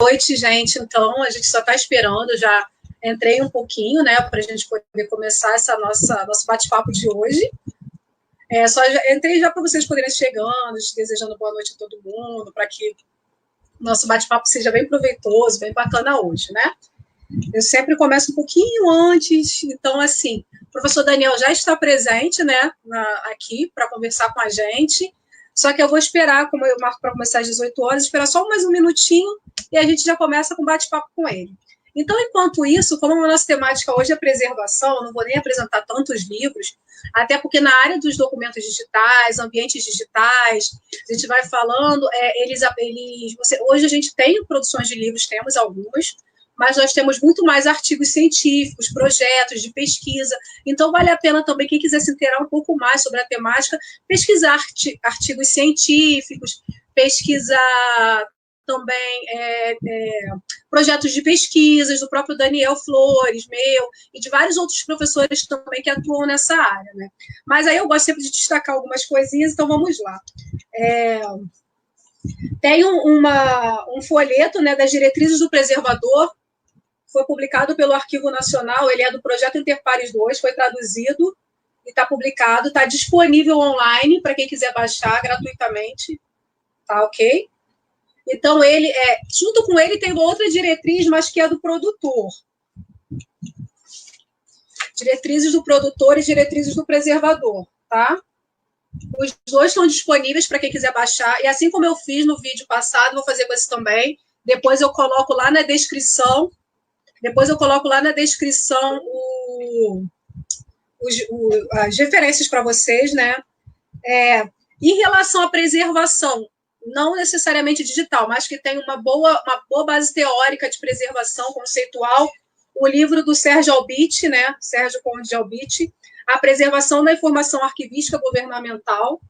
noite, gente. Então, a gente só está esperando, eu já entrei um pouquinho, né, para a gente poder começar nosso bate-papo de hoje. Entrei já para vocês poderem chegando, desejando boa noite a todo mundo, para que o nosso bate-papo seja bem proveitoso, bem bacana hoje, né? Eu sempre começo um pouquinho antes, então, assim, o professor Daniel já está presente, né, aqui para conversar com a gente, só que eu vou esperar, como eu marco para começar às 18 horas, esperar só mais um minutinho e a gente já começa com bate-papo com ele. Então, enquanto isso, como a nossa temática hoje é preservação, eu não vou nem apresentar tantos livros, até porque na área dos documentos digitais, ambientes digitais, a gente vai falando, hoje a gente tem produções de livros, temos algumas, mas nós temos muito mais artigos científicos, projetos de pesquisa, então vale a pena também, quem quiser se inteirar um pouco mais sobre a temática, pesquisar artigos científicos, pesquisar também projetos de pesquisas do próprio Daniel Flores, meu, e de vários outros professores também que atuam nessa área, né? Mas aí eu gosto sempre de destacar algumas coisinhas, então vamos lá. Tem um folheto, né, das diretrizes do preservador, foi publicado pelo Arquivo Nacional, ele é do Projeto Interpares 2, foi traduzido e está publicado, está disponível online para quem quiser baixar gratuitamente, tá ok? Então, junto com ele tem outra diretriz, mas que é do produtor. Diretrizes do produtor e diretrizes do preservador, tá? Os dois estão disponíveis para quem quiser baixar, e assim como eu fiz no vídeo passado, vou fazer com esse também, depois eu coloco lá na descrição, as referências para vocês, né? Em relação à preservação, não necessariamente digital, mas que tem uma boa base teórica de preservação conceitual, o livro do Sérgio Albite, né? Sérgio Conde de Albite, A Preservação da Informação Arquivística Governamental.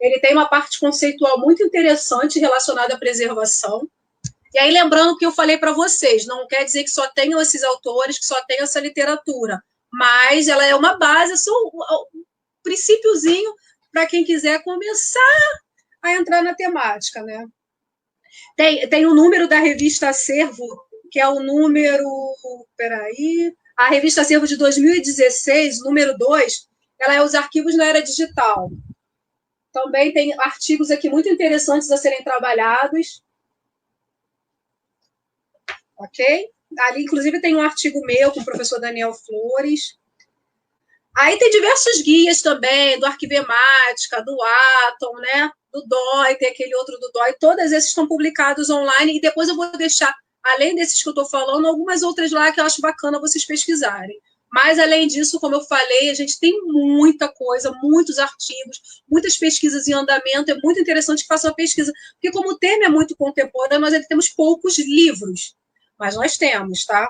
Ele tem uma parte conceitual muito interessante relacionada à preservação. E aí, lembrando o que eu falei para vocês, não quer dizer que só tenham esses autores, que só tenham essa literatura, mas ela é uma base, um princípiozinho para quem quiser começar a entrar na temática, né? Tem o número da revista Acervo, que é o número... A revista Acervo de 2016, número 2, ela é os arquivos na era digital. Também tem artigos aqui muito interessantes a serem trabalhados. Ok? Ali, inclusive, tem um artigo meu com o professor Daniel Flores. Aí tem diversos guias também, do Arquivemática, do Atom, né? Do DOI, tem aquele outro do DOI. Todos esses estão publicados online e depois eu vou deixar, além desses que eu estou falando, algumas outras lá que eu acho bacana vocês pesquisarem. Mas, além disso, como eu falei, a gente tem muita coisa, muitos artigos, muitas pesquisas em andamento. É muito interessante que façam a pesquisa, porque como o tema é muito contemporâneo, nós ainda temos poucos livros. Mas nós temos, tá?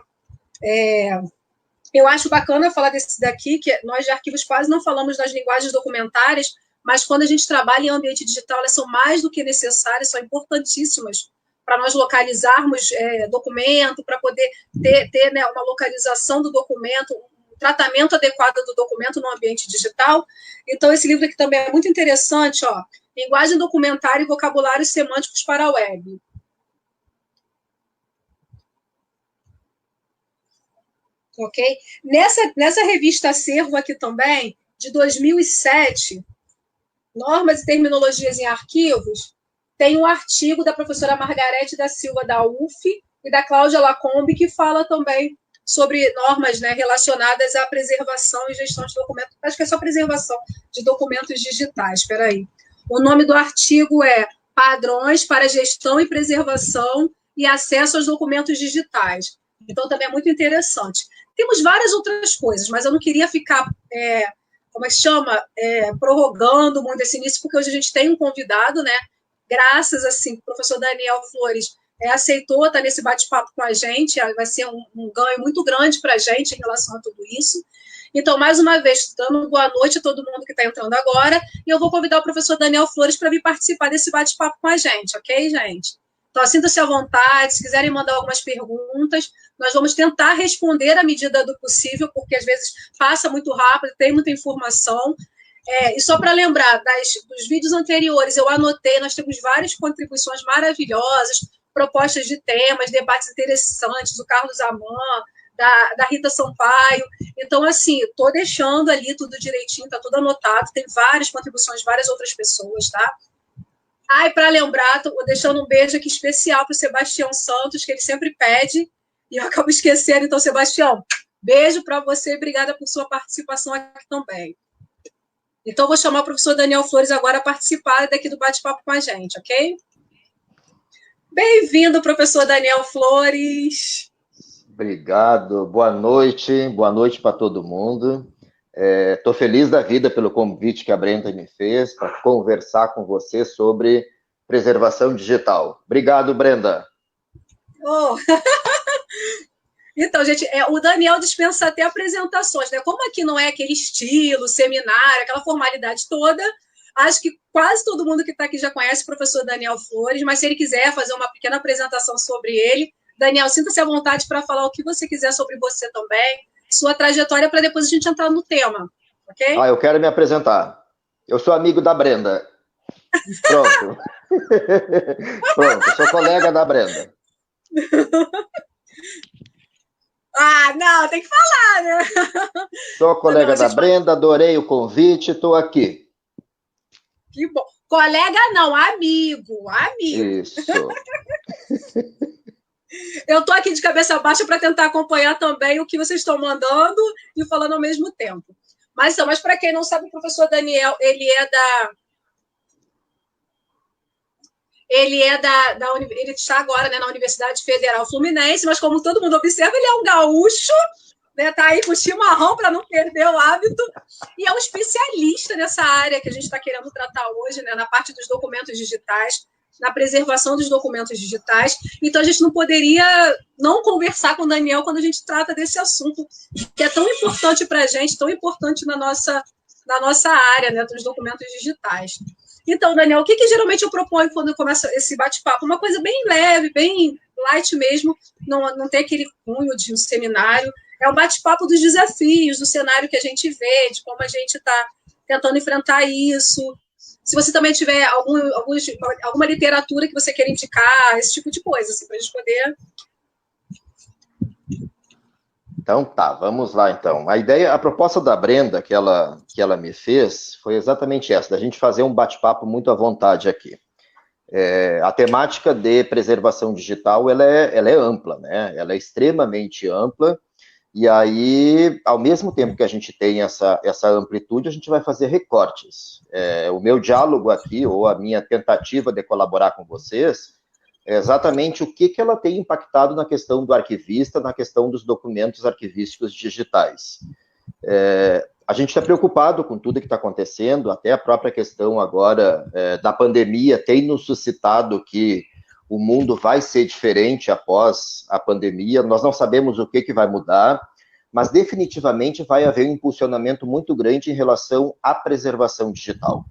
Eu acho bacana falar desse daqui, que nós de arquivos quase não falamos das linguagens documentárias, mas quando a gente trabalha em ambiente digital, elas são mais do que necessárias, são importantíssimas para nós localizarmos documento, para poder ter né, uma localização do documento, um tratamento adequado do documento no ambiente digital. Então, esse livro aqui também é muito interessante, ó, Linguagem Documentária e Vocabulários Semânticos para a Web. Ok? Nessa revista Acervo aqui também, de 2007, Normas e Terminologias em Arquivos, tem um artigo da professora Margarete da Silva, da UF, e da Cláudia Lacombe, que fala também sobre normas, né, relacionadas à preservação e gestão de documentos. Acho que é só preservação de documentos digitais. Espera aí. O nome do artigo é Padrões para Gestão e Preservação e Acesso aos Documentos Digitais. Então, também é muito interessante. Temos várias outras coisas, mas eu não queria ficar, prorrogando muito esse início, porque hoje a gente tem um convidado, né? Graças, assim, o professor Daniel Flores aceitou estar nesse bate-papo com a gente, vai ser um ganho muito grande para a gente em relação a tudo isso. Então, mais uma vez, dando boa noite a todo mundo que está entrando agora, e eu vou convidar o professor Daniel Flores para vir participar desse bate-papo com a gente, ok, gente? Então, sinta-se à vontade, se quiserem mandar algumas perguntas, nós vamos tentar responder à medida do possível, porque às vezes passa muito rápido, tem muita informação. E só para lembrar, dos vídeos anteriores, eu anotei, nós temos várias contribuições maravilhosas. O propostas de temas, debates interessantes, do Carlos Aman, da Rita Sampaio. Então, assim, estou deixando ali tudo direitinho, está tudo anotado, tem várias contribuições, várias outras pessoas, tá? E para lembrar, estou deixando um beijo aqui especial para o Sebastião Santos, que ele sempre pede, e eu acabo esquecendo. Então, Sebastião, beijo para você e obrigada por sua participação aqui também. Então, vou chamar o professor Daniel Flores agora a participar daqui do bate-papo com a gente, ok? Bem-vindo, professor Daniel Flores. Obrigado, boa noite para todo mundo. Estou feliz da vida pelo convite que a Brenda me fez para conversar com você sobre preservação digital. Obrigado, Brenda. Oh. Então, gente, o Daniel dispensa até apresentações, né? Como aqui não é aquele estilo, seminário, aquela formalidade toda, acho que quase todo mundo que está aqui já conhece o professor Daniel Flores, mas se ele quiser fazer uma pequena apresentação sobre ele, Daniel, sinta-se à vontade para falar o que você quiser sobre você também, sua trajetória, para depois a gente entrar no tema, ok? Eu quero me apresentar. Eu sou amigo da Brenda. Pronto. Pronto, sou colega da Brenda. Não, tem que falar, né? Sou colega da Brenda, adorei o convite, estou aqui. Que bom. Colega não, amigo. Isso. Eu estou aqui de cabeça baixa para tentar acompanhar também o que vocês estão mandando e falando ao mesmo tempo. Mas para quem não sabe, o professor Daniel, ele está agora, né, na Universidade Federal Fluminense, mas como todo mundo observa, ele é um gaúcho, né, tá aí com o chimarrão para não perder o hábito, e é um especialista nessa área que a gente está querendo tratar hoje, né, na parte dos documentos digitais, na preservação dos documentos digitais. Então, a gente não poderia não conversar com o Daniel quando a gente trata desse assunto, que é tão importante para a gente, tão importante na nossa área, né, dos documentos digitais. Então, Daniel, o que geralmente eu proponho quando eu começo esse bate-papo? Uma coisa bem leve, bem light mesmo, não tem aquele cunho de um seminário. É um bate-papo dos desafios, do cenário que a gente vê, de como a gente está tentando enfrentar isso. Se você também tiver alguma literatura que você queira indicar, esse tipo de coisa, assim, para a gente poder... Então tá, vamos lá então. A proposta da Brenda que ela me fez foi exatamente essa, da gente fazer um bate-papo muito à vontade aqui. A temática de preservação digital, ela é ampla, né? Ela é extremamente ampla, e aí, ao mesmo tempo que a gente tem essa amplitude, a gente vai fazer recortes. O meu diálogo aqui, ou a minha tentativa de colaborar com vocês, é exatamente o que ela tem impactado na questão do arquivista, na questão dos documentos arquivísticos digitais. A gente está preocupado com tudo que está acontecendo, até a própria questão agora da pandemia tem nos suscitado que o mundo vai ser diferente após a pandemia, nós não sabemos o que vai mudar, mas definitivamente vai haver um impulsionamento muito grande em relação à preservação digital.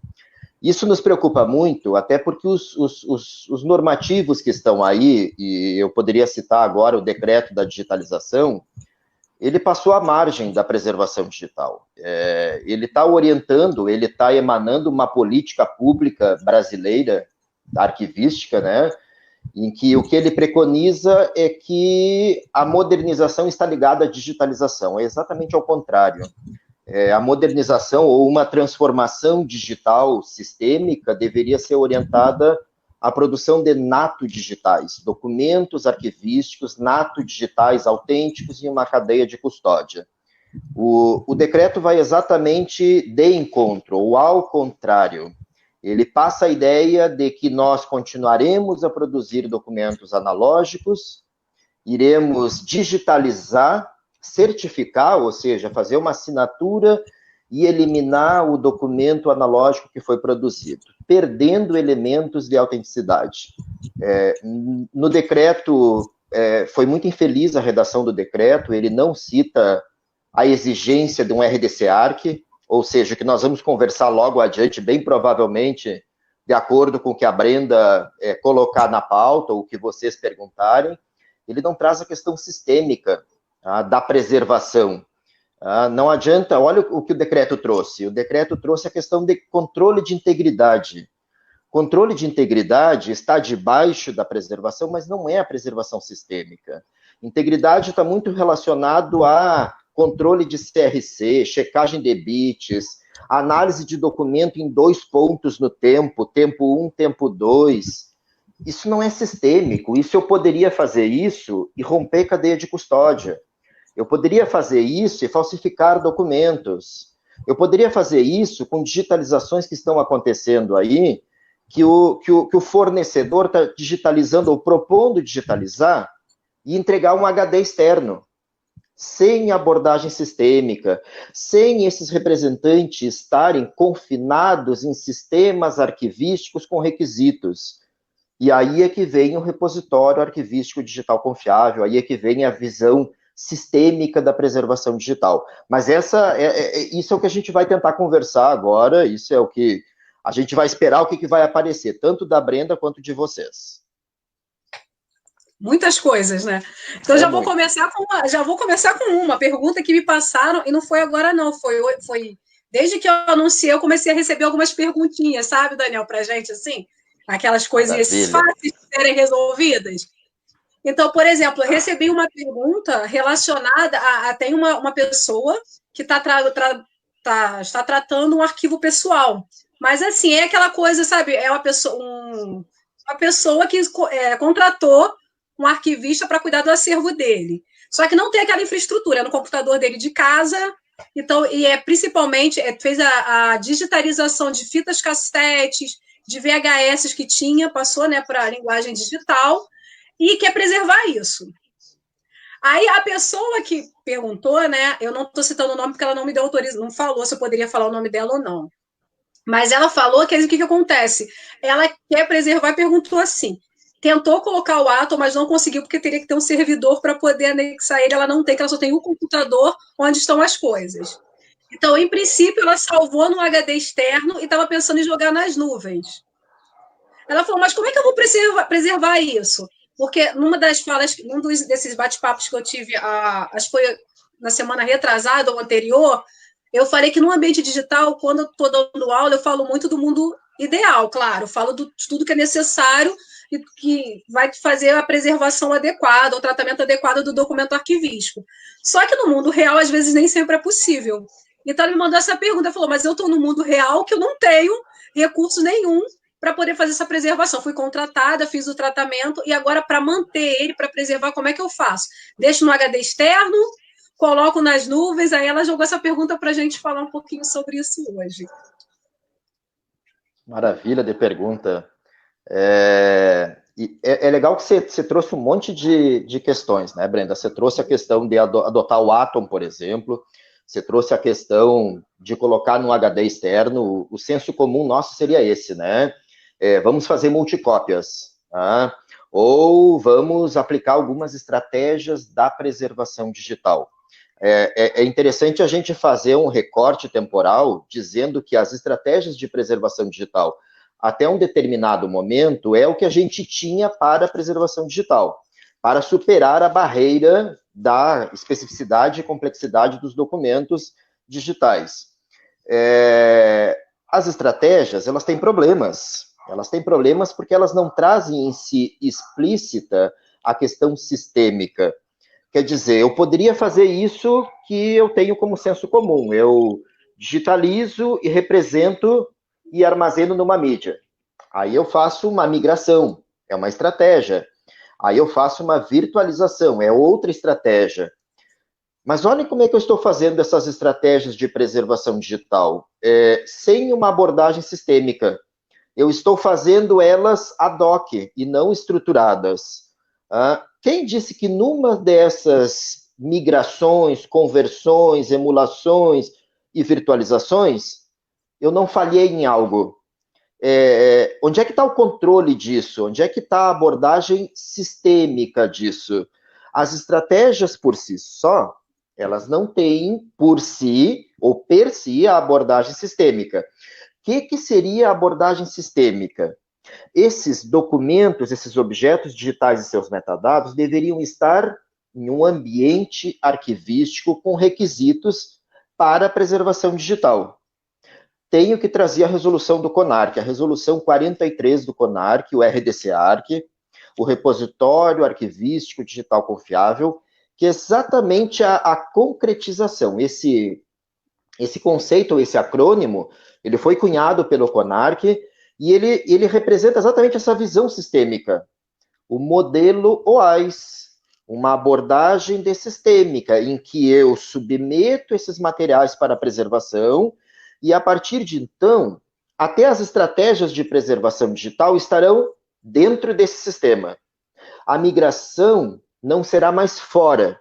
Isso nos preocupa muito, até porque os normativos que estão aí, e eu poderia citar agora o decreto da digitalização, ele passou à margem da preservação digital. Ele está orientando, ele está emanando uma política pública brasileira, arquivística, né, em que o que ele preconiza é que a modernização está ligada à digitalização, é exatamente ao contrário. A modernização ou uma transformação digital sistêmica deveria ser orientada à produção de nato digitais, documentos arquivísticos, nato digitais autênticos em uma cadeia de custódia. O decreto vai exatamente de encontro, ou ao contrário. Ele passa a ideia de que nós continuaremos a produzir documentos analógicos, iremos digitalizar, certificar, ou seja, fazer uma assinatura e eliminar o documento analógico que foi produzido, perdendo elementos de autenticidade. No decreto, foi muito infeliz a redação do decreto, ele não cita a exigência de um RDC-ARC, ou seja, que nós vamos conversar logo adiante, bem provavelmente, de acordo com o que a Brenda colocar na pauta, ou o que vocês perguntarem. Ele não traz a questão sistêmica da preservação. Não adianta, olha o que o decreto trouxe. O decreto trouxe a questão de controle de integridade. Controle de integridade está debaixo da preservação, mas não é a preservação sistêmica. Integridade está muito relacionado a controle de CRC, checagem de bits, análise de documento em 2 pontos no tempo 1, tempo 2. Isso não é sistêmico. Isso eu poderia fazer isso e romper cadeia de custódia. Eu poderia fazer isso e falsificar documentos. Eu poderia fazer isso com digitalizações que estão acontecendo aí, que o fornecedor está digitalizando ou propondo digitalizar e entregar um HD externo, sem abordagem sistêmica, sem esses representantes estarem confinados em sistemas arquivísticos com requisitos. E aí é que vem o repositório arquivístico digital confiável, aí é que vem a visão sistêmica da preservação digital. Mas isso é o que a gente vai tentar conversar agora, isso é o que a gente vai esperar, o que vai aparecer, tanto da Brenda quanto de vocês. Muitas coisas, né? Então já vou começar com uma pergunta que me passaram, e não foi agora não, foi desde que eu anunciei, eu comecei a receber algumas perguntinhas, sabe, Daniel, pra gente, assim, aquelas coisinhas fáceis de serem resolvidas. Então, por exemplo, eu recebi uma pergunta relacionada a tem uma pessoa que está tratando um arquivo pessoal, mas assim, é aquela coisa, sabe, é uma pessoa que contratou um arquivista para cuidar do acervo dele. Só que não tem aquela infraestrutura no computador dele de casa, então, principalmente fez a digitalização de fitas cassetes, de VHS que tinha, passou, né, para a linguagem digital, e quer preservar isso. Aí a pessoa que perguntou, né, eu não estou citando o nome porque ela não me deu autorização, não falou se eu poderia falar o nome dela ou não. Mas ela falou que o que acontece? Ela quer preservar e perguntou assim, tentou colocar o Atom, mas não conseguiu, porque teria que ter um servidor para poder anexar ele. Ela não tem, que ela só tem um computador onde estão as coisas. Então, em princípio, ela salvou no HD externo e estava pensando em jogar nas nuvens. Ela falou, mas como é que eu vou preservar isso? Porque numa das falas, desses bate-papos que eu tive, acho que foi na semana retrasada ou anterior, eu falei que no ambiente digital, quando eu estou dando aula, eu falo muito do mundo ideal, claro, eu falo de tudo que é necessário e que vai fazer a preservação adequada, o tratamento adequado do documento arquivístico. Só que no mundo real, às vezes, nem sempre é possível. Então, ele me mandou essa pergunta, falou, mas eu estou no mundo real que eu não tenho recurso nenhum para poder fazer essa preservação. Fui contratada, fiz o tratamento, e agora, para manter ele, para preservar, como é que eu faço? Deixo no HD externo, coloco nas nuvens, aí ela jogou essa pergunta para a gente falar um pouquinho sobre isso hoje. Maravilha de pergunta. É legal que você trouxe um monte de questões, né, Brenda? Você trouxe a questão de adotar o Atom, por exemplo, você trouxe a questão de colocar no HD externo, o senso comum nosso seria esse, né? Vamos fazer multicópias, tá? Ou vamos aplicar algumas estratégias da preservação digital. É interessante a gente fazer um recorte temporal dizendo que as estratégias de preservação digital, até um determinado momento, é o que a gente tinha para a preservação digital, para superar a barreira da especificidade e complexidade dos documentos digitais. As estratégias, elas têm problemas. Elas têm problemas porque elas não trazem em si explícita a questão sistêmica. Quer dizer, eu poderia fazer isso que eu tenho como senso comum. Eu digitalizo e represento e armazeno numa mídia. Aí eu faço uma migração, é uma estratégia. Aí eu faço uma virtualização, é outra estratégia. Mas olhem como é que eu estou fazendo essas estratégias de preservação digital, sem uma abordagem sistêmica. Eu estou fazendo elas ad hoc e não estruturadas. Quem disse que numa dessas migrações, conversões, emulações e virtualizações, eu não falhei em algo? Onde é que está o controle disso? Onde é que está a abordagem sistêmica disso? As estratégias por si só, elas não têm por si, ou per si, a abordagem sistêmica. O que seria a abordagem sistêmica? Esses documentos, esses objetos digitais e seus metadados deveriam estar em um ambiente arquivístico com requisitos para a preservação digital. tenho que trazer a resolução do CONARC, a resolução 43 do CONARC, o RDC-ARC, o repositório arquivístico digital confiável, que é exatamente a concretização. Esse conceito, esse acrônimo, ele foi cunhado pelo CONARC e ele representa exatamente essa visão sistêmica. O modelo OAIS, uma abordagem sistêmica, em que eu submeto esses materiais para preservação e, a partir de então, até as estratégias de preservação digital estarão dentro desse sistema. A migração não será mais fora.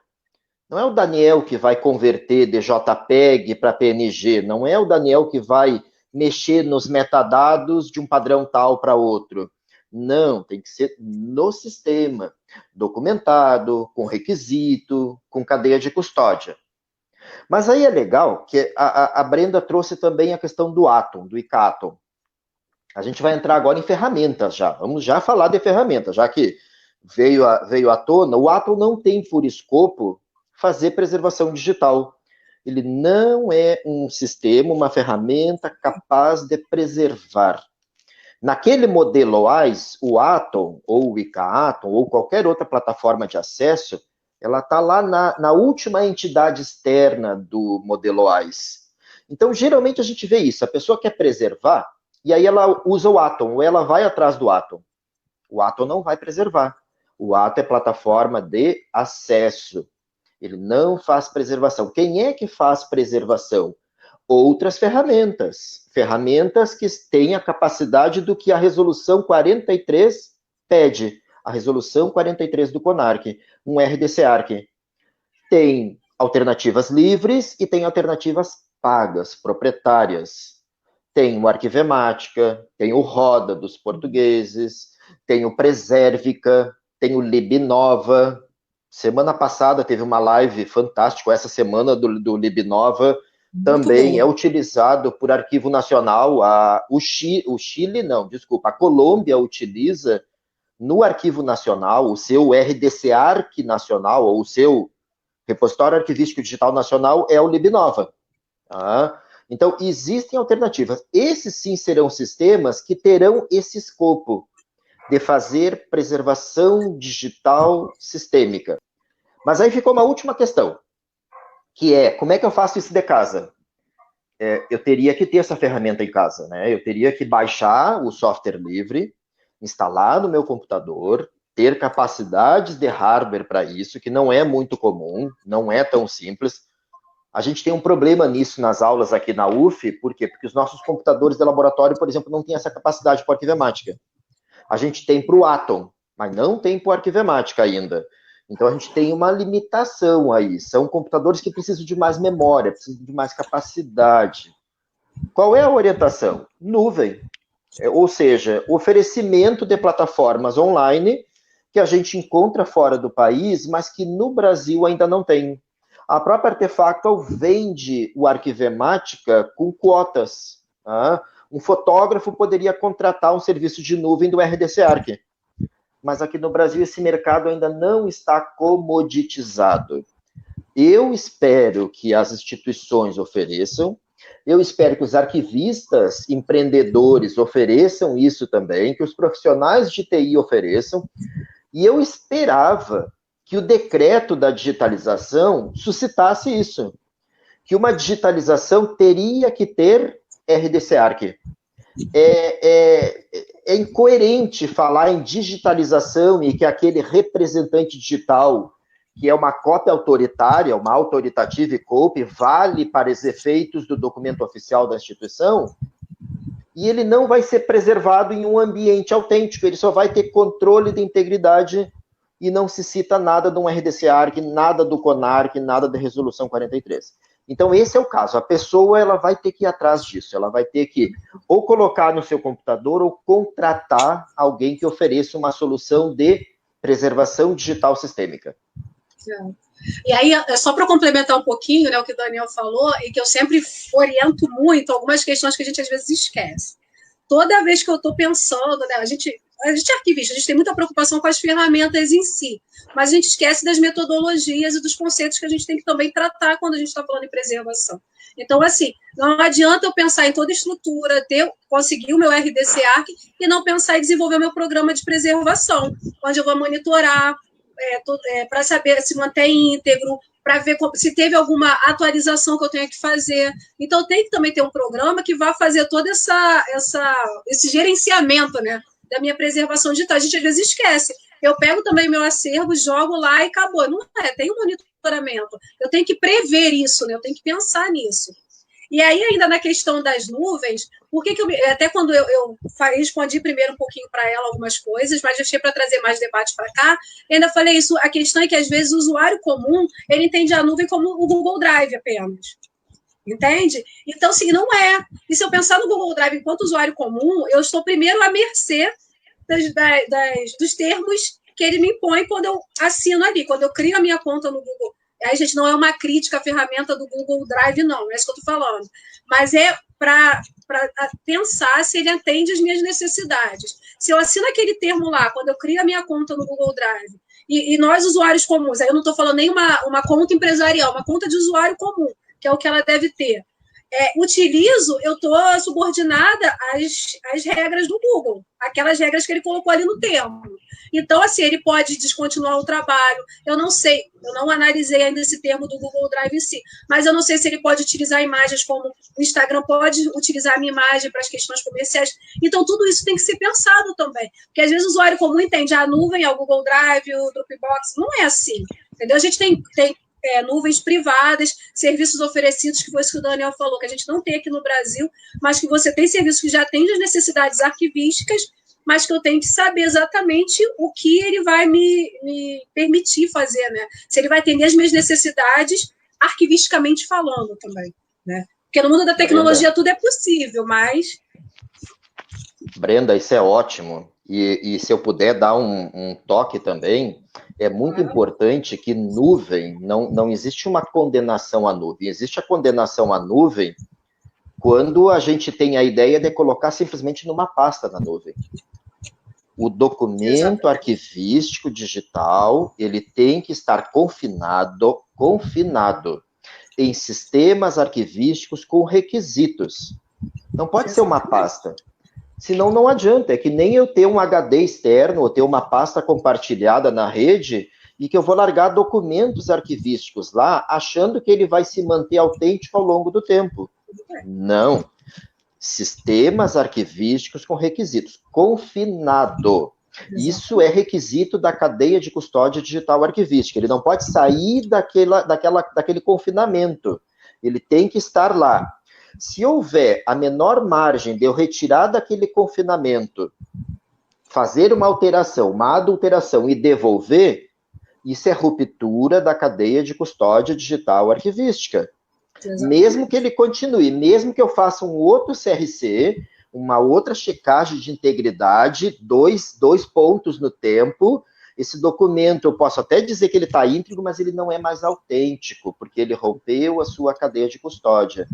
Não é o Daniel que vai converter de JPEG para PNG, não é o Daniel que vai mexer nos metadados de um padrão tal para outro. Não, tem que ser no sistema, documentado, com requisito, com cadeia de custódia. Mas aí é legal que a Brenda trouxe também a questão do Atom, do ICATOM. A gente vai entrar agora em ferramentas já. Vamos já falar de ferramentas, já que veio à tona. O Atom não tem por escopo fazer preservação digital. Ele não é um sistema, uma ferramenta capaz de preservar. Naquele modelo OAIS, o Atom, ou o ICA-Atom, ou qualquer outra plataforma de acesso, ela está lá na última entidade externa do modelo OAIS. Então, geralmente a gente vê isso, a pessoa quer preservar, e aí ela usa o Atom, ou ela vai atrás do Atom. O Atom não vai preservar. O Atom é plataforma de acesso. Ele não faz preservação. Quem é que faz preservação? Outras ferramentas. Ferramentas que têm a capacidade do que a resolução 43 pede. A resolução 43 do CONARC, um RDC-ARC. Tem alternativas livres e tem alternativas pagas, proprietárias. Tem o Arquivemática, tem o Roda dos portugueses, tem o Preservica, tem o Libnova. Semana passada teve uma live fantástica, essa semana do Libnova, também é utilizado por Arquivo Nacional. O Chile, não, desculpa, a Colômbia utiliza no Arquivo Nacional o seu RDC-ARC nacional, ou o seu repositório arquivístico digital nacional é o Libnova. Tá? Então, existem alternativas. Esses sim serão sistemas que terão esse escopo de fazer preservação digital sistêmica. Mas aí ficou uma última questão, que é, como é que eu faço isso de casa? Eu teria que ter essa ferramenta em casa, né? Eu teria que baixar o software livre, instalar no meu computador, ter capacidades de hardware para isso, que não é muito comum, não é tão simples. A gente tem um problema nisso nas aulas aqui na UF, por quê? Porque os nossos computadores de laboratório, por exemplo, não têm essa capacidade para arquivemática. A gente tem para o Atom, mas não tem para o Arquivemática ainda. Então, a gente tem uma limitação aí. São computadores que precisam de mais memória, precisam de mais capacidade. Qual é a orientação? Nuvem. Ou seja, oferecimento de plataformas online que a gente encontra fora do país, mas que no Brasil ainda não tem. A própria Artefactual vende o Arquivemática com quotas. Tá? Um fotógrafo poderia contratar um serviço de nuvem do RDC-ARC. Mas aqui no Brasil esse mercado ainda não está comoditizado. Eu espero que as instituições ofereçam, eu espero que os arquivistas, empreendedores ofereçam isso também, que os profissionais de TI ofereçam, e eu esperava que o decreto da digitalização suscitasse isso, que uma digitalização teria que ter RDC-ARC. É incoerente falar em digitalização e que aquele representante digital, que é uma cópia autoritária, uma autoritative copy, vale para os efeitos do documento oficial da instituição, e ele não vai ser preservado em um ambiente autêntico, ele só vai ter controle de integridade e não se cita nada de um RDC-ARC, nada do CONARC, nada da resolução 43. Então, esse é o caso. A pessoa ela vai ter que ir atrás disso. Ela vai ter que ou colocar no seu computador ou contratar alguém que ofereça uma solução de preservação digital sistêmica. E aí, só para complementar um pouquinho, né, o que o Daniel falou, e que eu sempre oriento muito algumas questões que a gente às vezes esquece. Toda vez que eu estou pensando, né, a gente é arquivista, a gente tem muita preocupação com as ferramentas em si, mas a gente esquece das metodologias e dos conceitos que a gente tem que também tratar quando a gente está falando em preservação. Então, assim, não adianta eu pensar em toda a estrutura, conseguir o meu RDC-ARC e não pensar em desenvolver o meu programa de preservação, onde eu vou monitorar para saber se mantém íntegro, para ver se teve alguma atualização que eu tenha que fazer. Então, tem que também ter um programa que vá fazer todo esse gerenciamento, né, da minha preservação digital. A gente, às vezes, esquece. Eu pego também meu acervo, jogo lá e acabou. Não tem um monitoramento. Eu tenho que prever isso, né? Eu tenho que pensar nisso. E aí, ainda na questão das nuvens, até quando eu respondi primeiro um pouquinho para ela algumas coisas, mas deixei para trazer mais debate para cá, ainda falei isso, a questão é que, às vezes, o usuário comum, ele entende a nuvem como o Google Drive apenas. Entende? Então, assim, não é. E se eu pensar no Google Drive enquanto usuário comum, eu estou primeiro à mercê dos termos que ele me impõe quando eu assino ali, quando eu crio a minha conta no Google. Aí, gente, não é uma crítica à ferramenta do Google Drive, não é isso que eu estou falando. Mas é para pensar se ele atende às minhas necessidades. Se eu assino aquele termo lá, quando eu crio a minha conta no Google Drive, e nós, usuários comuns, aí eu não estou falando nem uma conta empresarial, uma conta de usuário comum, que é o que ela deve ter. Utilizo, eu estou subordinada às regras do Google, aquelas regras que ele colocou ali no termo. Então, assim, ele pode descontinuar o trabalho. Eu não sei, eu não analisei ainda esse termo do Google Drive em si, mas eu não sei se ele pode utilizar imagens como o Instagram pode utilizar a minha imagem para as questões comerciais. Então, tudo isso tem que ser pensado também. Porque, às vezes, o usuário comum entende a nuvem, é o Google Drive, o Dropbox. Não é assim, entendeu? A gente tem nuvens privadas, serviços oferecidos, que foi isso que o Daniel falou, que a gente não tem aqui no Brasil, mas que você tem serviços que já atendem as necessidades arquivísticas, mas que eu tenho que saber exatamente o que ele vai me permitir fazer, né? Se ele vai atender as minhas necessidades, arquivisticamente falando também, né? Porque no mundo da tecnologia tudo é possível, mas... Brenda, isso é ótimo. E se eu puder dar um toque também, é muito importante que nuvem, não existe uma condenação à nuvem, existe a condenação à nuvem quando a gente tem a ideia de colocar simplesmente numa pasta na nuvem. O documento arquivístico digital, ele tem que estar confinado em sistemas arquivísticos com requisitos. Não pode ser uma pasta. Senão não adianta, é que nem eu ter um HD externo ou ter uma pasta compartilhada na rede e que eu vou largar documentos arquivísticos lá achando que ele vai se manter autêntico ao longo do tempo. Não. Sistemas arquivísticos com requisitos. Confinado. Isso é requisito da cadeia de custódia digital arquivística. Ele não pode sair daquele confinamento. Ele tem que estar lá. Se houver a menor margem de eu retirar daquele confinamento, fazer uma alteração, uma adulteração e devolver, isso é ruptura da cadeia de custódia digital arquivística. Exatamente. Mesmo que ele continue, mesmo que eu faça um outro CRC, uma outra checagem de integridade, dois pontos no tempo, esse documento eu posso até dizer que ele está íntegro, mas ele não é mais autêntico, porque ele rompeu a sua cadeia de custódia.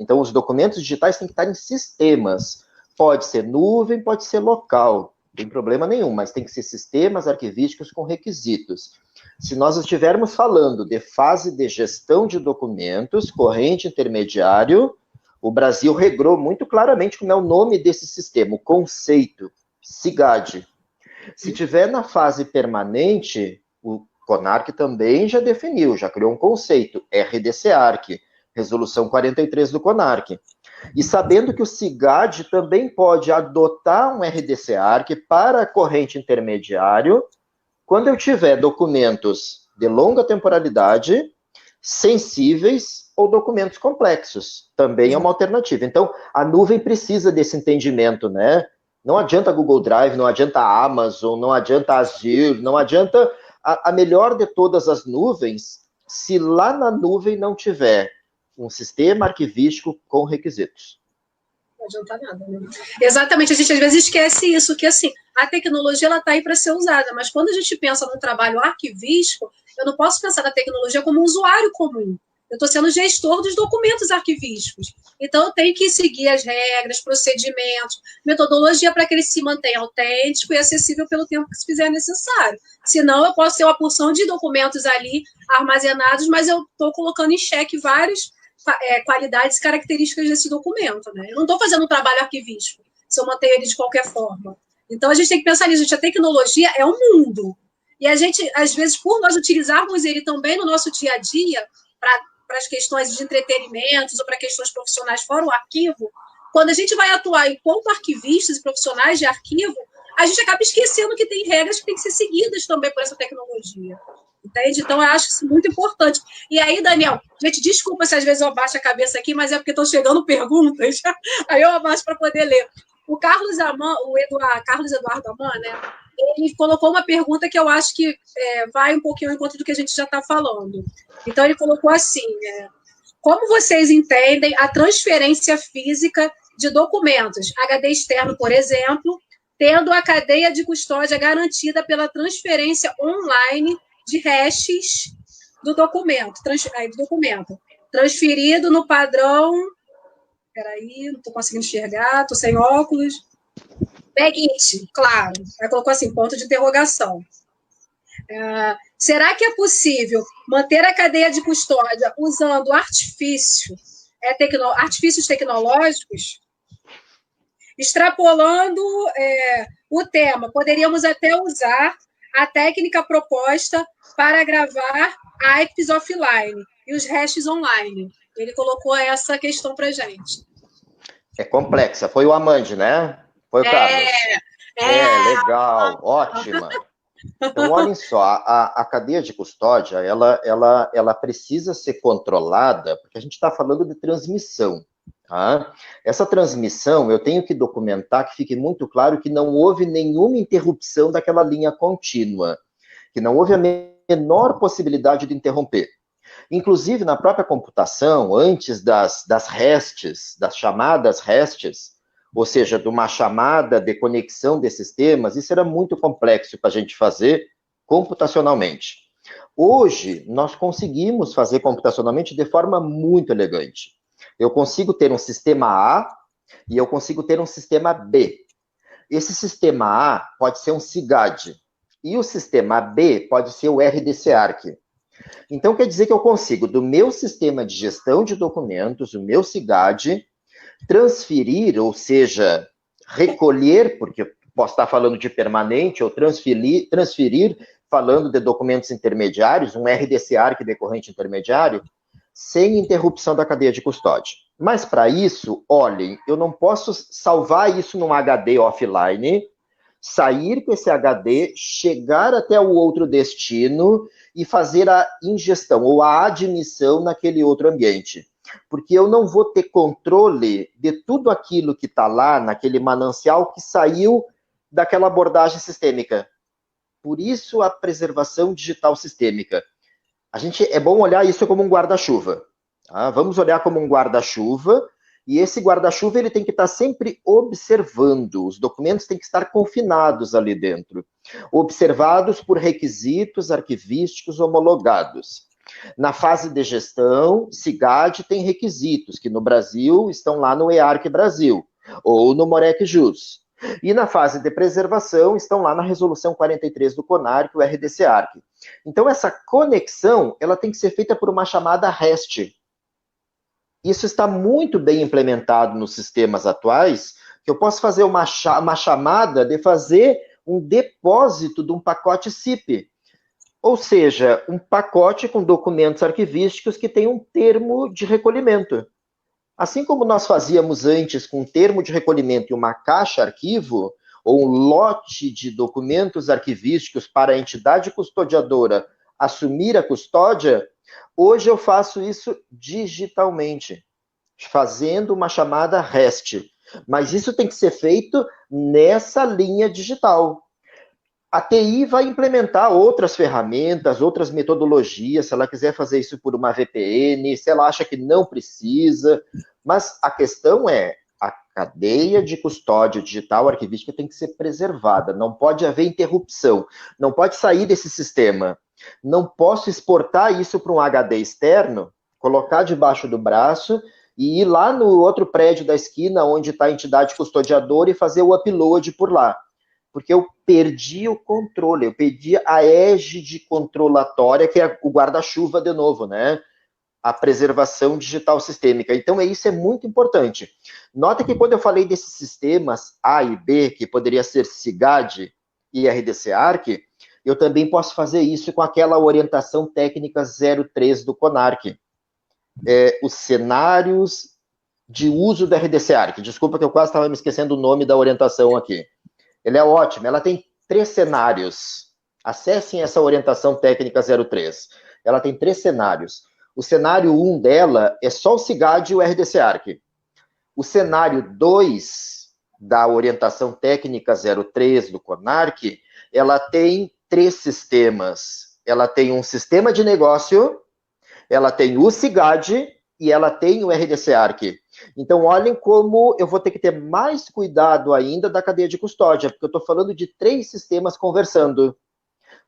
Então, os documentos digitais têm que estar em sistemas. Pode ser nuvem, pode ser local, não tem problema nenhum, mas tem que ser sistemas arquivísticos com requisitos. Se nós estivermos falando de fase de gestão de documentos, corrente intermediário, o Brasil regrou muito claramente como é o nome desse sistema, o conceito, SIGAD. Se tiver na fase permanente, o CONARC também já definiu, já criou um conceito, RDC-ARC, Resolução 43 do CONARC. E sabendo que o SIGAD também pode adotar um RDC-ARC para corrente intermediário, quando eu tiver documentos de longa temporalidade, sensíveis ou documentos complexos, também é uma alternativa. Então, a nuvem precisa desse entendimento, né? Não adianta Google Drive, não adianta Amazon, não adianta Azure, não adianta a melhor de todas as nuvens, se lá na nuvem não tiver um sistema arquivístico com requisitos. Não adianta nada, né? Exatamente, a gente às vezes esquece isso, que assim, a tecnologia ela está aí para ser usada, mas quando a gente pensa num trabalho arquivístico, eu não posso pensar na tecnologia como um usuário comum. Eu estou sendo gestor dos documentos arquivísticos. Então, eu tenho que seguir as regras, procedimentos, metodologia para que ele se mantenha autêntico e acessível pelo tempo que se fizer necessário. Senão, eu posso ter uma porção de documentos ali armazenados, mas eu estou colocando em xeque várias qualidades e características desse documento. Né? Eu não estou fazendo um trabalho arquivístico, se eu mantenho ele de qualquer forma. Então, a gente tem que pensar nisso. A tecnologia é um mundo. E a gente, às vezes, por nós utilizarmos ele também no nosso dia a dia, para as questões de entretenimentos ou para questões profissionais fora o arquivo, quando a gente vai atuar enquanto arquivistas e profissionais de arquivo, a gente acaba esquecendo que tem regras que têm que ser seguidas também por essa tecnologia. Entende? Então, eu acho isso muito importante. E aí, Daniel, gente, desculpa se às vezes eu abaixo a cabeça aqui, mas é porque estão chegando perguntas, aí eu abaixo para poder ler. O Carlos Eduardo Aman, né? Ele colocou uma pergunta que eu acho que vai um pouquinho ao encontro do que a gente já está falando. Então, ele colocou assim, como vocês entendem a transferência física de documentos, HD externo, por exemplo, tendo a cadeia de custódia garantida pela transferência online de hashes do documento, transferido no padrão... Peraí, não estou conseguindo enxergar, estou sem óculos... Begit, claro. Aí colocou assim, ponto de interrogação. Será que é possível manter a cadeia de custódia usando artifícios tecnológicos? Extrapolando o tema, poderíamos até usar a técnica proposta para gravar IPs offline e os hashes online. Ele colocou essa questão para a gente. É complexa. Foi o Amand, né? Foi o Carlos. Legal, ótima. Então, olhem só, a cadeia de custódia, ela precisa ser controlada, porque a gente está falando de transmissão. Tá? Essa transmissão, eu tenho que documentar que fique muito claro que não houve nenhuma interrupção daquela linha contínua, que não houve a menor possibilidade de interromper. Inclusive, na própria computação, antes das RESTs, das chamadas RESTs, ou seja, de uma chamada de conexão de sistemas, isso era muito complexo para a gente fazer computacionalmente. Hoje, nós conseguimos fazer computacionalmente de forma muito elegante. Eu consigo ter um sistema A e eu consigo ter um sistema B. Esse sistema A pode ser um SIGAD e o sistema B pode ser o RDC-ARC. Então, quer dizer que eu consigo, do meu sistema de gestão de documentos, o meu SIGAD, transferir, ou seja, recolher, porque eu posso estar falando de permanente, ou transferir falando de documentos intermediários, um RDC-ARC decorrente intermediário, sem interrupção da cadeia de custódia. Mas, para isso, olhem, eu não posso salvar isso num HD offline, sair com esse HD, chegar até o outro destino e fazer a ingestão ou a admissão naquele outro ambiente. Porque eu não vou ter controle de tudo aquilo que está lá naquele manancial que saiu daquela abordagem sistêmica. Por isso, a preservação digital sistêmica. É bom olhar isso como um guarda-chuva. Tá? Vamos olhar como um guarda-chuva, e esse guarda-chuva ele tem que estar sempre observando. Os documentos têm que estar confinados ali dentro. Observados por requisitos arquivísticos homologados. Na fase de gestão, SIGAD tem requisitos, que no Brasil estão lá no EARC Brasil, ou no MOREC JUS. E na fase de preservação, estão lá na resolução 43 do CONARC, o RDC-ARC. Então, essa conexão, ela tem que ser feita por uma chamada REST. Isso está muito bem implementado nos sistemas atuais, que eu posso fazer uma chamada de fazer um depósito de um pacote SIP. Ou seja, um pacote com documentos arquivísticos que tem um termo de recolhimento. Assim como nós fazíamos antes com um termo de recolhimento e uma caixa arquivo, ou um lote de documentos arquivísticos para a entidade custodiadora assumir a custódia, hoje eu faço isso digitalmente, fazendo uma chamada REST. Mas isso tem que ser feito nessa linha digital. A TI vai implementar outras ferramentas, outras metodologias, se ela quiser fazer isso por uma VPN, se ela acha que não precisa, mas a questão é, a cadeia de custódia digital arquivística tem que ser preservada, não pode haver interrupção, não pode sair desse sistema, não posso exportar isso para um HD externo colocar debaixo do braço e ir lá no outro prédio da esquina, onde está a entidade custodiadora, e fazer o upload por lá. Porque eu perdi o controle, eu perdi a égide controlatória, que é o guarda-chuva de novo, né? A preservação digital sistêmica. Então, isso é muito importante. Nota que quando eu falei desses sistemas A e B, que poderia ser SIGAD e RDC-ARC, eu também posso fazer isso com aquela orientação técnica 03 do CONARC. Os cenários de uso da RDC-ARC. Desculpa que eu quase estava me esquecendo o nome da orientação aqui. Ela é ótima, ela tem 3 cenários. Acessem essa orientação técnica 03. Ela tem 3 cenários. O cenário 1 dela é só o SIGAD e o RDC-ARC. O cenário 2 da orientação técnica 03 do CONARC, ela tem 3 sistemas. Ela tem um sistema de negócio, ela tem o SIGAD e ela tem o RDC-ARC. Então, olhem como eu vou ter que ter mais cuidado ainda da cadeia de custódia, porque eu estou falando de 3 sistemas conversando.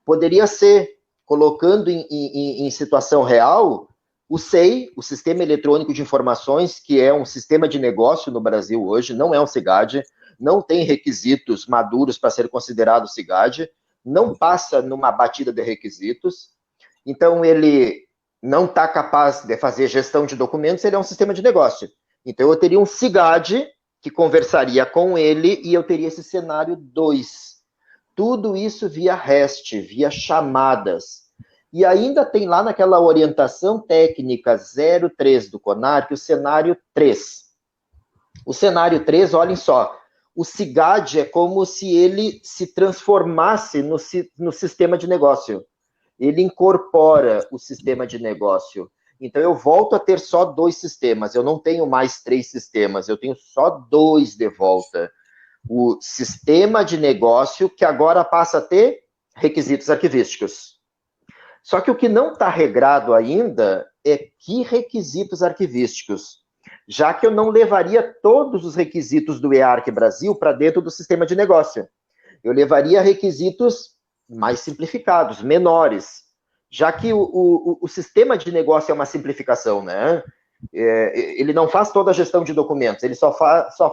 Poderia ser, colocando em situação real, o SEI, o Sistema Eletrônico de Informações, que é um sistema de negócio no Brasil hoje, não é um SIGAD, não tem requisitos maduros para ser considerado SIGAD, não passa numa batida de requisitos, então ele não está capaz de fazer gestão de documentos, ele é um sistema de negócio. Então eu teria um SIGAD que conversaria com ele e eu teria esse cenário 2. Tudo isso via REST, via chamadas. E ainda tem lá naquela orientação técnica 03 do CONARC o cenário 3. O cenário 3, olhem só, o SIGAD é como se ele se transformasse no sistema de negócio. Ele incorpora o sistema de negócio. Então, eu volto a ter só 2 sistemas. Eu não tenho mais 3 sistemas. Eu tenho só 2 de volta. O sistema de negócio, que agora passa a ter requisitos arquivísticos. Só que o que não está regrado ainda é que requisitos arquivísticos, já que eu não levaria todos os requisitos do EARC Brasil para dentro do sistema de negócio. Eu levaria requisitos mais simplificados, menores, já que o sistema de negócio é uma simplificação, né? Ele não faz toda a gestão de documentos, ele só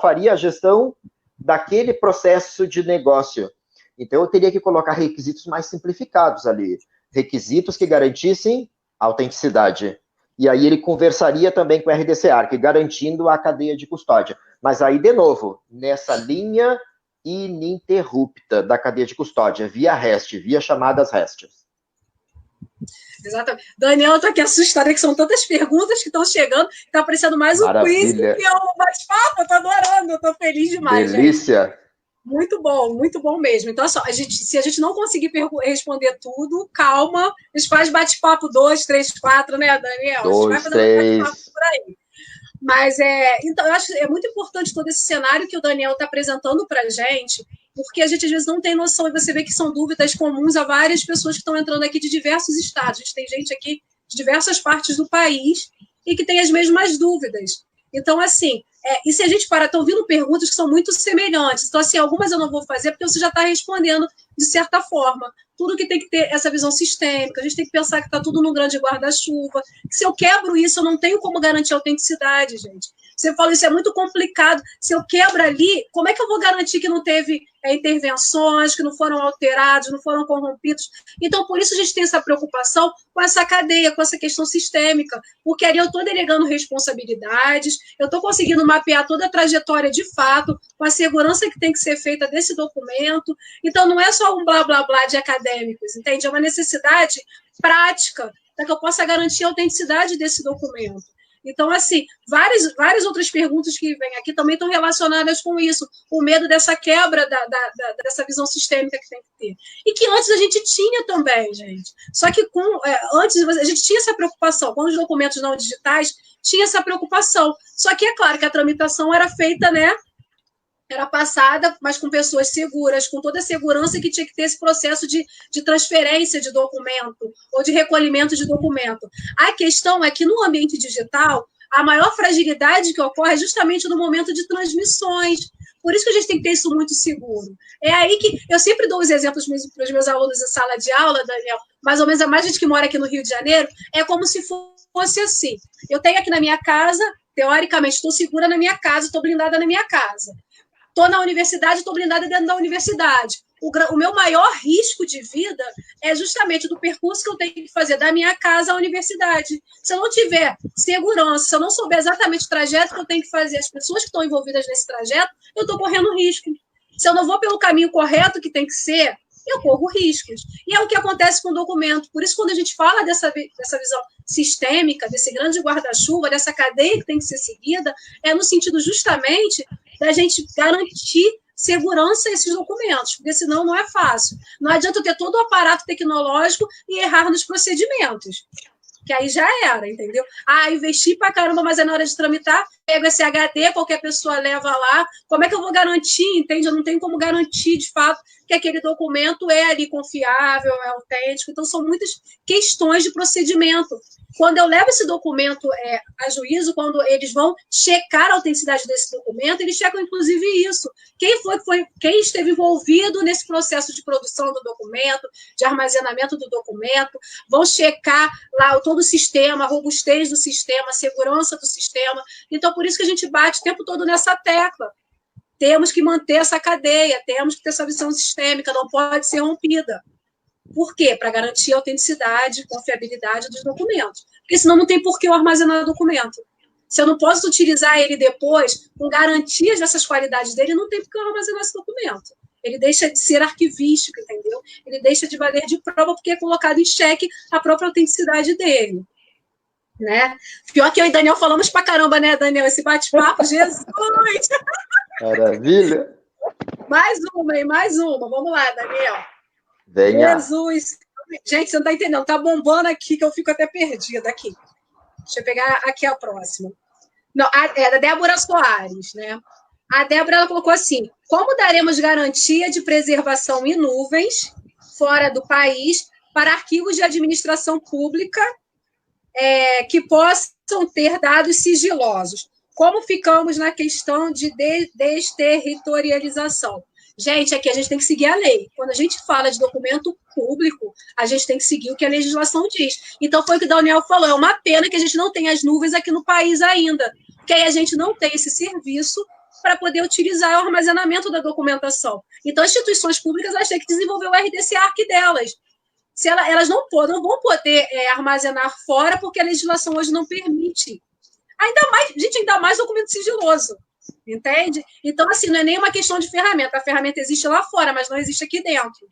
faria a gestão daquele processo de negócio. Então, eu teria que colocar requisitos mais simplificados ali, requisitos que garantissem autenticidade. E aí ele conversaria também com o RDC-ARC, garantindo a cadeia de custódia. Mas aí, de novo, nessa linha ininterrupta da cadeia de custódia, via REST, via chamadas REST. Exatamente. Daniel, eu estou aqui assustada, que são tantas perguntas que estão chegando, está parecendo mais um quiz que é um bate-papo, eu estou adorando, eu estou feliz demais. Delícia! Gente. Muito bom mesmo. Então, só, se a gente não conseguir responder tudo, calma, a gente faz bate-papo 2, 3, 4, né, Daniel? 2, 3. Bate-papo por aí. Mas, então, eu acho que é muito importante todo esse cenário que o Daniel está apresentando para a gente, porque a gente, às vezes, não tem noção, e você vê que são dúvidas comuns a várias pessoas que estão entrando aqui de diversos estados. A gente tem gente aqui de diversas partes do país e que tem as mesmas dúvidas. Então, assim, e se a gente parar, estão vindo perguntas que são muito semelhantes. Então, assim, algumas eu não vou fazer porque você já está respondendo de certa forma. Tudo que tem que ter essa visão sistêmica, a gente tem que pensar que está tudo num grande guarda-chuva. Se eu quebro isso, eu não tenho como garantir a autenticidade, gente. Você fala, isso é muito complicado. Se eu quebro ali, como é que eu vou garantir que não teve intervenções, que não foram alterados, não foram corrompidos? Então, por isso a gente tem essa preocupação com essa cadeia, com essa questão sistêmica, porque ali eu estou delegando responsabilidades, eu estou conseguindo mapear toda a trajetória de fato, com a segurança que tem que ser feita desse documento. Então, não é só um blá, blá, blá de acadêmicos, entende? É uma necessidade prática para que eu possa garantir a autenticidade desse documento. Então, assim, várias outras perguntas que vêm aqui também estão relacionadas com isso, o medo dessa quebra dessa visão sistêmica que tem que ter. E que antes a gente tinha também, gente. Só que antes a gente tinha essa preocupação, com os documentos não digitais, tinha essa preocupação. Só que é claro que a tramitação era feita, né? Era passada, mas com pessoas seguras, com toda a segurança que tinha que ter esse processo de transferência de documento ou de recolhimento de documento. A questão é que no ambiente digital, a maior fragilidade que ocorre é justamente no momento de transmissões, Por isso que a gente tem que ter isso muito seguro. É aí que eu sempre dou os exemplos para os meus alunos em sala de aula, Daniel, mais ou menos a mais gente que mora aqui no Rio de Janeiro, é como se fosse assim. Eu tenho aqui na minha casa, teoricamente, estou segura na minha casa, estou blindada na minha casa. Estou na universidade, estou blindada dentro da universidade. O meu maior risco de vida é justamente do percurso que eu tenho que fazer da minha casa à universidade. Se eu não tiver segurança, se eu não souber exatamente o trajeto que eu tenho que fazer, as pessoas que estão envolvidas nesse trajeto, eu estou correndo risco. Se eu não vou pelo caminho correto que tem que ser, eu corro riscos. E é o que acontece com o documento. Por isso, quando a gente fala dessa visão sistêmica, desse grande guarda-chuva, dessa cadeia que tem que ser seguida, é no sentido justamente da gente garantir segurança a esses documentos, porque senão não é fácil. Não adianta eu ter todo o aparato tecnológico e errar nos procedimentos, que aí já era, entendeu? Investi pra caramba, mas é na hora de tramitar, pego esse HD, qualquer pessoa leva lá, como é que eu vou garantir, entende? Eu não tenho como garantir, de fato, que aquele documento é ali confiável, é autêntico, então são muitas questões de procedimento. Quando eu levo esse documento a juízo, quando eles vão checar a autenticidade desse documento, eles checam, inclusive, isso. Quem esteve envolvido nesse processo de produção do documento, de armazenamento do documento, vão checar lá todo o sistema, a robustez do sistema, a segurança do sistema. Então, por isso que a gente bate o tempo todo nessa tecla. Temos que manter essa cadeia, temos que ter essa visão sistêmica, não pode ser rompida. Por quê? Para garantir a autenticidade, confiabilidade dos documentos. Porque senão não tem por que eu armazenar o documento. Se eu não posso utilizar ele depois, com garantias dessas qualidades dele, não tem por que eu armazenar esse documento. Ele deixa de ser arquivístico, entendeu? Ele deixa de valer de prova porque é colocado em xeque a própria autenticidade dele. Né? Pior que eu e Daniel falamos pra caramba, né, Daniel? Esse bate-papo, Jesus! Maravilha! Mais uma. Vamos lá, Daniel. Venha. Jesus! Gente, você não está entendendo. Está bombando aqui, que eu fico até perdida aqui. Deixa eu pegar aqui a próxima. Não, é da Débora Soares, né? A Débora ela colocou assim: como daremos garantia de preservação em nuvens, fora do país, para arquivos de administração pública que possam ter dados sigilosos? Como ficamos na questão de desterritorialização? Gente, aqui a gente tem que seguir a lei. Quando a gente fala de documento público, a gente tem que seguir o que a legislação diz. Então, foi o que o Daniel falou. É uma pena que a gente não tenha as nuvens aqui no país ainda, porque aí a gente não tem esse serviço para poder utilizar o armazenamento da documentação. Então, as instituições públicas elas têm que desenvolver o RDC-ARC delas. Elas não vão poder armazenar fora, porque a legislação hoje não permite. Ainda mais documento sigiloso. Entende? Então, assim, não é nem uma questão de ferramenta. A ferramenta existe lá fora, mas não existe aqui dentro.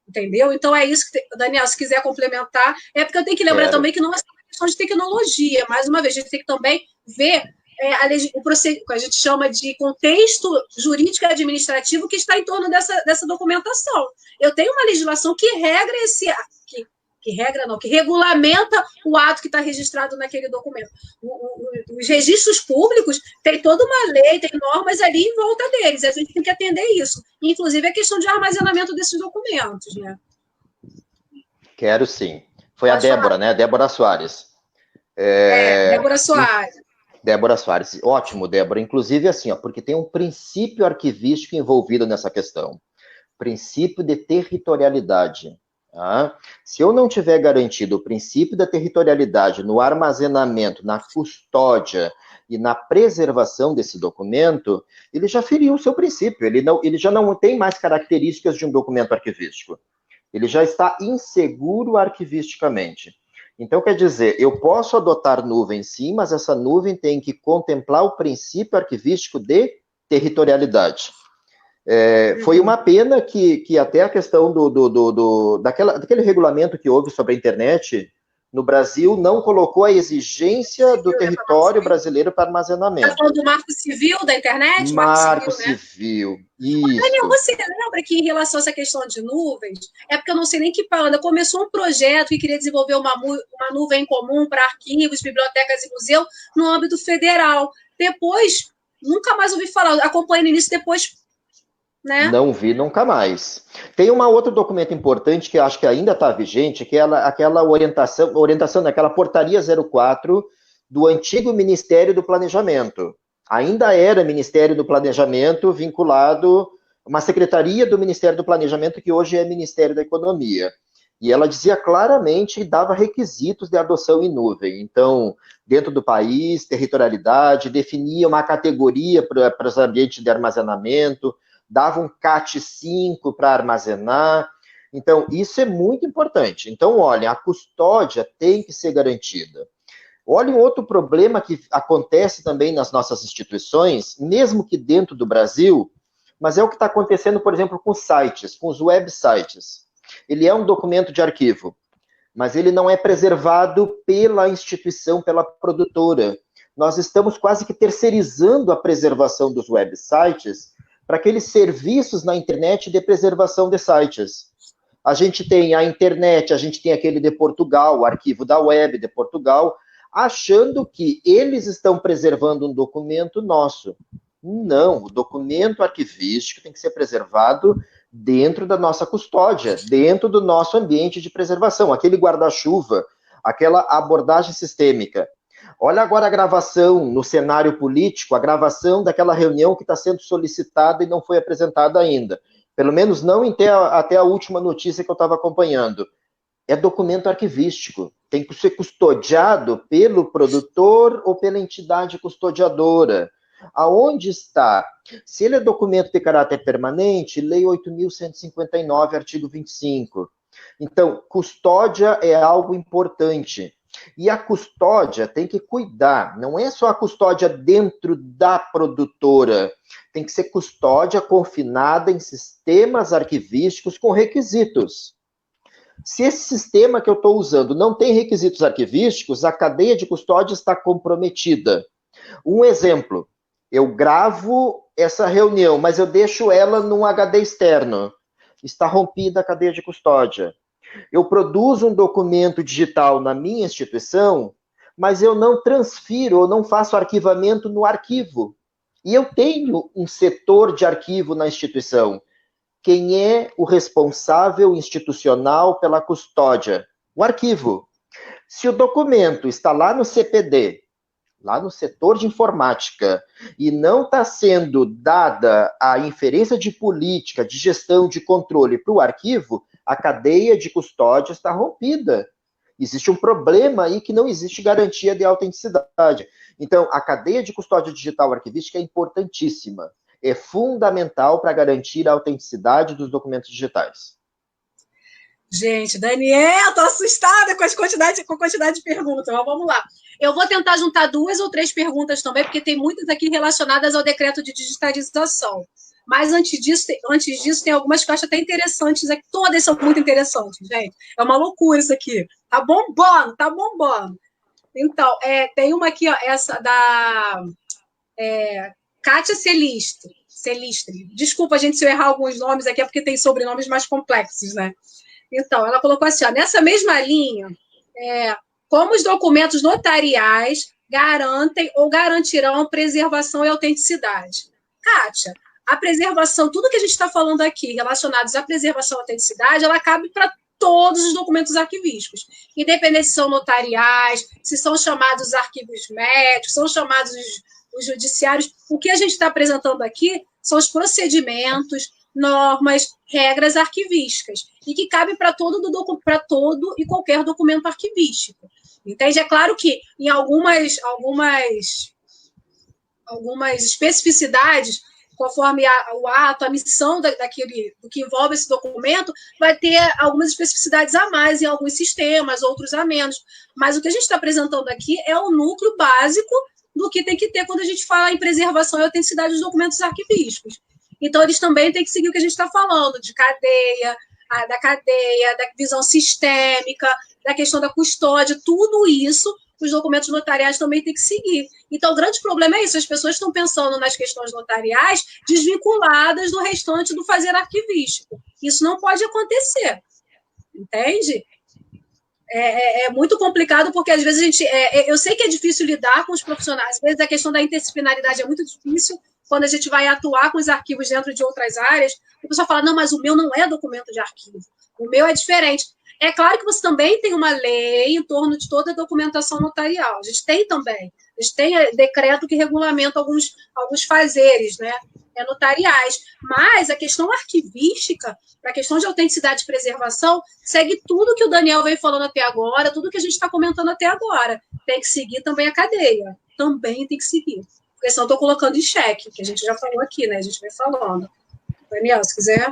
Entendeu? Então, é isso que, Daniel, se quiser complementar, é porque eu tenho que lembrar também que não é só uma questão de tecnologia. Mais uma vez, a gente tem que também ver o procedimento, que a gente chama de contexto jurídico e administrativo que está em torno dessa documentação. Eu tenho uma legislação que regra que regulamenta o ato que está registrado naquele documento. Os registros públicos têm toda uma lei, tem normas ali em volta deles, a gente tem que atender isso. Inclusive a questão de armazenamento desses documentos, né? Quero sim. Foi a Débora, né? Débora Soares. Débora Soares. Débora Soares. Ótimo, Débora. Inclusive, assim, porque tem um princípio arquivístico envolvido nessa questão. Princípio de territorialidade. Tá? Se eu não tiver garantido o princípio da territorialidade no armazenamento, na custódia e na preservação desse documento, ele já feriu o seu princípio, ele já não tem mais características de um documento arquivístico. Ele já está inseguro arquivisticamente. Então, quer dizer, eu posso adotar nuvem sim, mas essa nuvem tem que contemplar o princípio arquivístico de territorialidade. Foi uma pena que até a questão daquele regulamento que houve sobre a internet no Brasil não colocou a exigência do território brasileiro para armazenamento. Está falando do Marco Civil da internet? Marco Civil, isso. Daniel, você lembra que em relação a essa questão de nuvens, é porque eu não sei nem que ainda começou um projeto que queria desenvolver uma nuvem comum para arquivos, bibliotecas e museus no âmbito federal. Depois, nunca mais ouvi falar, acompanhei no início, depois... Né? Não vi nunca mais. Tem um outro documento importante que eu acho que ainda está vigente, que é aquela orientação daquela portaria 04 do antigo Ministério do Planejamento. Ainda era Ministério do Planejamento vinculado a uma secretaria do Ministério do Planejamento que hoje é Ministério da Economia. E ela dizia claramente, dava requisitos de adoção em nuvem. Então, dentro do país, territorialidade, definia uma categoria para os ambientes de armazenamento, dava um CAT5 para armazenar. Então, isso é muito importante. Então, olha, a custódia tem que ser garantida. Olha um outro problema que acontece também nas nossas instituições, mesmo que dentro do Brasil, mas é o que está acontecendo, por exemplo, com sites, com os websites. Ele é um documento de arquivo, mas ele não é preservado pela instituição, pela produtora. Nós estamos quase que terceirizando a preservação dos websites para aqueles serviços na internet de preservação de sites. A gente tem a internet, a gente tem aquele de Portugal, o arquivo da web de Portugal, achando que eles estão preservando um documento nosso. Não, o documento arquivístico tem que ser preservado dentro da nossa custódia, dentro do nosso ambiente de preservação, aquele guarda-chuva, aquela abordagem sistêmica. Olha agora a gravação no cenário político, a gravação daquela reunião que está sendo solicitada e não foi apresentada ainda. Pelo menos não até a última notícia que eu estava acompanhando. É documento arquivístico. Tem que ser custodiado pelo produtor ou pela entidade custodiadora. Aonde está? Se ele é documento de caráter permanente, Lei 8.159, artigo 25. Então, custódia é algo importante. E a custódia tem que cuidar, não é só a custódia dentro da produtora, tem que ser custódia confinada em sistemas arquivísticos com requisitos. Se esse sistema que eu estou usando não tem requisitos arquivísticos, a cadeia de custódia está comprometida. Um exemplo, eu gravo essa reunião, mas eu deixo ela num HD externo. Está rompida a cadeia de custódia. Eu produzo um documento digital na minha instituição, mas eu não transfiro ou não faço arquivamento no arquivo. E eu tenho um setor de arquivo na instituição. Quem é o responsável institucional pela custódia? O arquivo. Se o documento está lá no CPD, lá no setor de informática, e não está sendo dada a inferência de política, de gestão, de controle para o arquivo, a cadeia de custódia está rompida. Existe um problema aí que não existe garantia de autenticidade. Então, a cadeia de custódia digital arquivística é importantíssima. É fundamental para garantir a autenticidade dos documentos digitais. Gente, Daniel, estou assustada com a quantidade de perguntas, mas vamos lá. Eu vou tentar juntar 2 ou 3 perguntas também, porque tem muitas aqui relacionadas ao decreto de digitalização. Mas antes disso, tem algumas que eu acho até interessantes, todas são muito interessantes, gente. É uma loucura isso aqui. Tá bombando, tá bombando. Então, tem uma aqui, ó, essa da Kátia Celistre. Desculpa, gente, se eu errar alguns nomes aqui, é porque tem sobrenomes mais complexos, né? Então, ela colocou assim, ó, nessa mesma linha, como os documentos notariais garantem ou garantirão a preservação e autenticidade? Kátia, a preservação, tudo que a gente está falando aqui relacionados à preservação e autenticidade, ela cabe para todos os documentos arquivísticos, independente se são notariais, se são chamados arquivos médicos, são chamados os judiciários. O que a gente está apresentando aqui são os procedimentos, normas, regras arquivísticas, e que cabe para todo e qualquer documento arquivístico. Entende? É claro que em algumas especificidades, conforme o ato, a missão do que envolve esse documento, vai ter algumas especificidades a mais em alguns sistemas, outros a menos. Mas o que a gente está apresentando aqui é o núcleo básico do que tem que ter quando a gente fala em preservação e autenticidade dos documentos arquivísticos. Então, eles também têm que seguir o que a gente está falando, de da cadeia, da visão sistêmica, da questão da custódia, tudo isso, os documentos notariais também têm que seguir. Então, o grande problema é isso, as pessoas estão pensando nas questões notariais desvinculadas do restante do fazer arquivístico. Isso não pode acontecer, entende? É muito complicado, porque às vezes eu sei que é difícil lidar com os profissionais, às vezes a questão da interdisciplinaridade é muito difícil, quando a gente vai atuar com os arquivos dentro de outras áreas, o pessoal fala, não, mas o meu não é documento de arquivo, o meu é diferente. É claro que você também tem uma lei em torno de toda a documentação notarial, a gente tem também. A gente tem decreto que regulamenta alguns fazeres, né, notariais. Mas a questão arquivística, para a questão de autenticidade e preservação, segue tudo que o Daniel veio falando até agora, tudo que a gente está comentando até agora. Tem que seguir também a cadeia. Também tem que seguir. Porque senão eu estou colocando em xeque, que a gente já falou aqui, né? A gente vem falando. Daniel, se quiser.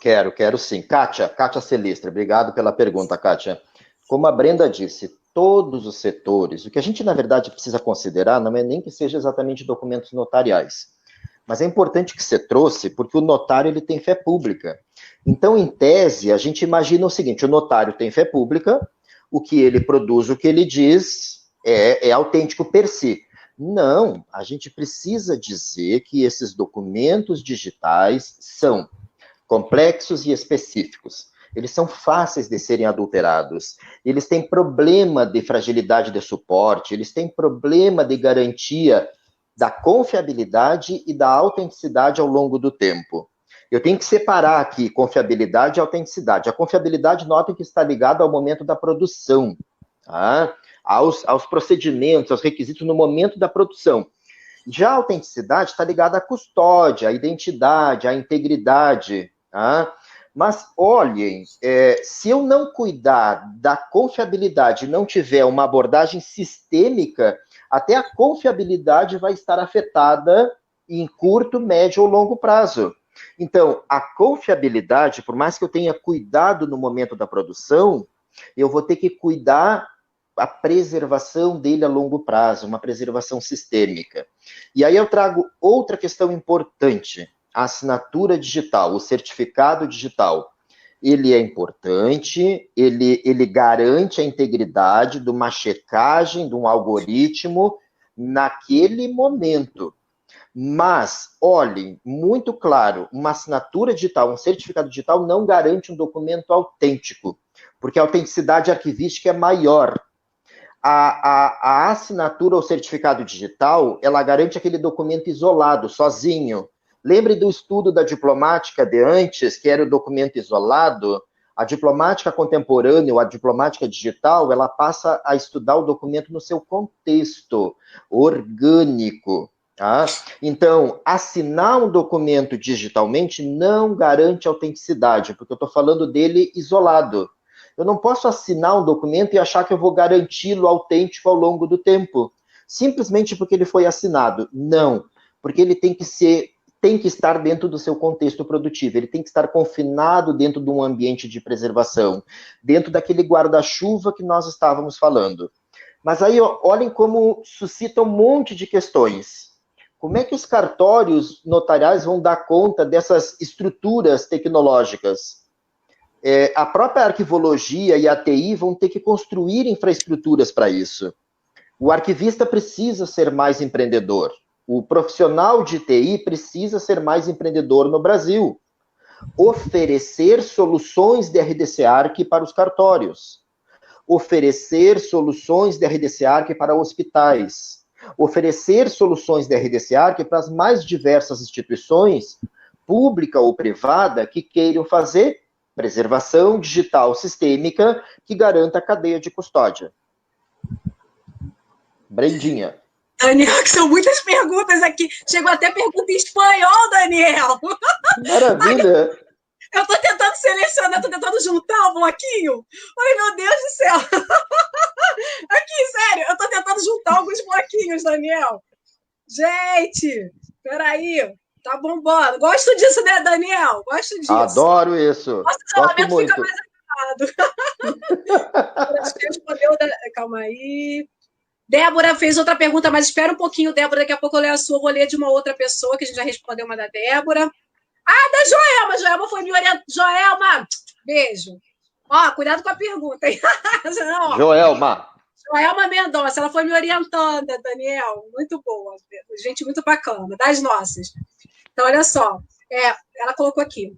Quero sim. Kátia Celistra, obrigado pela pergunta, Kátia. Como a Brenda disse, todos os setores, o que a gente, na verdade, precisa considerar não é nem que seja exatamente documentos notariais, mas é importante que você trouxe, porque o notário ele tem fé pública. Então, em tese, a gente imagina o seguinte, o notário tem fé pública, o que ele produz, o que ele diz, é autêntico per si. Não, a gente precisa dizer que esses documentos digitais são complexos e específicos. Eles são fáceis de serem adulterados. Eles têm problema de fragilidade de suporte, eles têm problema de garantia da confiabilidade e da autenticidade ao longo do tempo. Eu tenho que separar aqui confiabilidade e autenticidade. A confiabilidade, notem que está ligada ao momento da produção, tá? aos procedimentos, aos requisitos no momento da produção. Já a autenticidade está ligada à custódia, à identidade, à integridade, tá? Mas, olhem, se eu não cuidar da confiabilidade e não tiver uma abordagem sistêmica, até a confiabilidade vai estar afetada em curto, médio ou longo prazo. Então, a confiabilidade, por mais que eu tenha cuidado no momento da produção, eu vou ter que cuidar a preservação dele a longo prazo, uma preservação sistêmica. E aí eu trago outra questão importante, a assinatura digital, o certificado digital. Ele é importante, ele garante a integridade de uma checagem, de um algoritmo naquele momento. Mas, olhem, muito claro, uma assinatura digital, um certificado digital não garante um documento autêntico, porque a autenticidade arquivística é maior. A assinatura ou certificado digital, ela garante aquele documento isolado, sozinho. Lembre do estudo da diplomática de antes, que era o documento isolado. A diplomática contemporânea ou a diplomática digital, ela passa a estudar o documento no seu contexto orgânico. Tá? Então, assinar um documento digitalmente não garante autenticidade, porque eu estou falando dele isolado. Eu não posso assinar um documento e achar que eu vou garanti-lo autêntico ao longo do tempo, simplesmente porque ele foi assinado. Não, porque ele tem que estar dentro do seu contexto produtivo, ele tem que estar confinado dentro de um ambiente de preservação, dentro daquele guarda-chuva que nós estávamos falando. Mas aí, olhem como suscita um monte de questões. Como é que os cartórios notariais vão dar conta dessas estruturas tecnológicas? A própria arquivologia e a TI vão ter que construir infraestruturas para isso. O arquivista precisa ser mais empreendedor. O profissional de TI precisa ser mais empreendedor no Brasil. Oferecer soluções de RDC-ARC para os cartórios. Oferecer soluções de RDC-ARC para hospitais. Oferecer soluções de RDC-ARC para as mais diversas instituições, pública ou privada, que queiram fazer preservação digital sistêmica que garanta a cadeia de custódia. Brendinha. Daniel, que são muitas perguntas aqui. Chegou até pergunta em espanhol, Daniel. Maravilha. Eu estou tentando selecionar, estou tentando juntar um bloquinho. Ai, meu Deus do céu. Aqui, sério, eu estou tentando juntar alguns bloquinhos, Daniel. Gente, peraí. Tá bombando. Gosto disso, né, Daniel? Gosto disso. Adoro isso. Nosso relacionamento fica mais afinado. Calma aí. Débora fez outra pergunta, mas espera um pouquinho, Débora. Daqui a pouco eu leio a sua. Vou ler de uma outra pessoa, que a gente já respondeu uma da Débora. Da Joelma. Joelma foi me orientando. Joelma, beijo. Ó, cuidado com a pergunta, hein? Joelma Mendonça, ela foi me orientando, Daniel. Muito boa. Gente muito bacana, das nossas. Então, olha só, ela colocou aqui.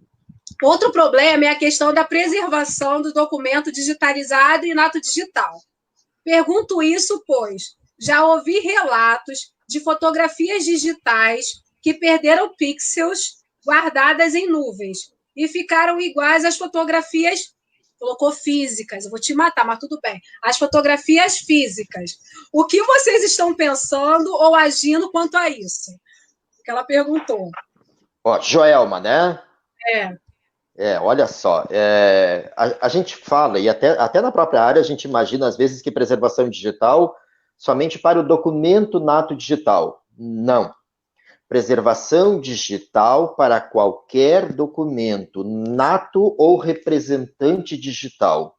Outro problema é a questão da preservação do documento digitalizado e in ato digital. Pergunto isso, pois já ouvi relatos de fotografias digitais que perderam pixels guardadas em nuvens e ficaram iguais às fotografias colocou físicas, eu vou te matar, mas tudo bem. As fotografias físicas. O que vocês estão pensando ou agindo quanto a isso? Que ela perguntou. Ó, Joelma, né? É. Olha só, a gente fala, e até na própria área a gente imagina às vezes que preservação digital somente para o documento nato digital. Não. Preservação digital para qualquer documento nato ou representante digital.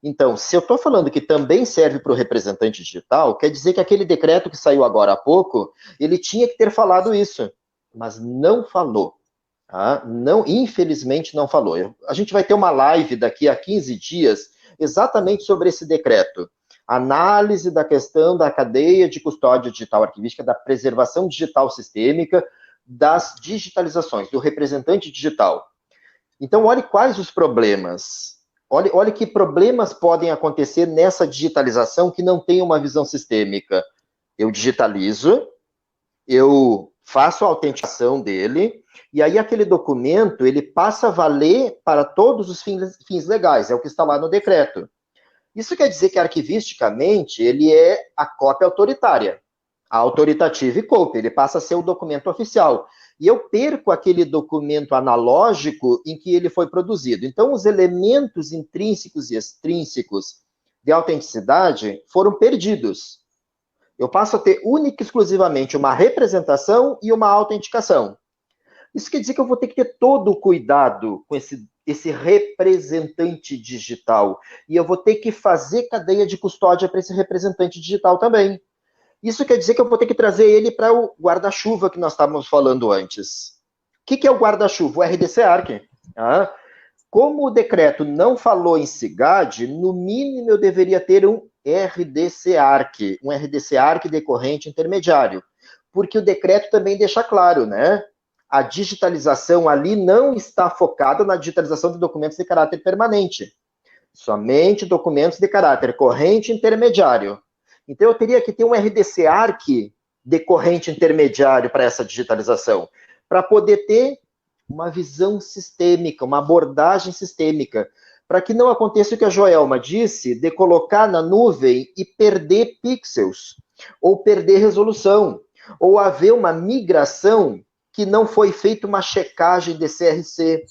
Então, se eu estou falando que também serve para o representante digital, quer dizer que aquele decreto que saiu agora há pouco, ele tinha que ter falado isso, mas não falou. Tá? Não, infelizmente não falou. A gente vai ter uma live daqui a 15 dias exatamente sobre esse decreto. Análise da questão da cadeia de custódia digital arquivística, da preservação digital sistêmica, das digitalizações, do representante digital. Então, olhe quais os problemas. Olhe que problemas podem acontecer nessa digitalização que não tem uma visão sistêmica. Eu digitalizo, eu faço a autenticação dele, e aí aquele documento, ele passa a valer para todos os fins legais, é o que está lá no decreto. Isso quer dizer que, arquivisticamente, ele é a cópia autoritária, a autoritative copy, ele passa a ser o documento oficial. E eu perco aquele documento analógico em que ele foi produzido. Então, os elementos intrínsecos e extrínsecos de autenticidade foram perdidos. Eu passo a ter única e exclusivamente uma representação e uma autenticação. Isso quer dizer que eu vou ter que ter todo o cuidado com esse representante digital. E eu vou ter que fazer cadeia de custódia para esse representante digital também. Isso quer dizer que eu vou ter que trazer ele para o guarda-chuva que nós estávamos falando antes. O que é o guarda-chuva? O RDC-ARC. Como o decreto não falou em SIGAD, no mínimo eu deveria ter um RDC-ARC, um RDC-ARC decorrente intermediário. Porque o decreto também deixa claro, né? A digitalização ali não está focada na digitalização de documentos de caráter permanente. Somente documentos de caráter corrente intermediário. Então, eu teria que ter um RDC-ARC decorrente intermediário para essa digitalização, para poder ter uma visão sistêmica, uma abordagem sistêmica, para que não aconteça o que a Joelma disse, de colocar na nuvem e perder pixels, ou perder resolução, ou haver uma migração que não foi feita uma checagem de CRC,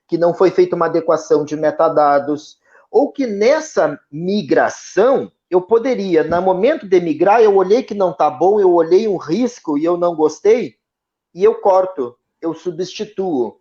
que não foi feita uma adequação de metadados, ou que nessa migração eu poderia, no momento de migrar, eu olhei que não está bom, eu olhei um risco e eu não gostei, e eu corto, eu substituo.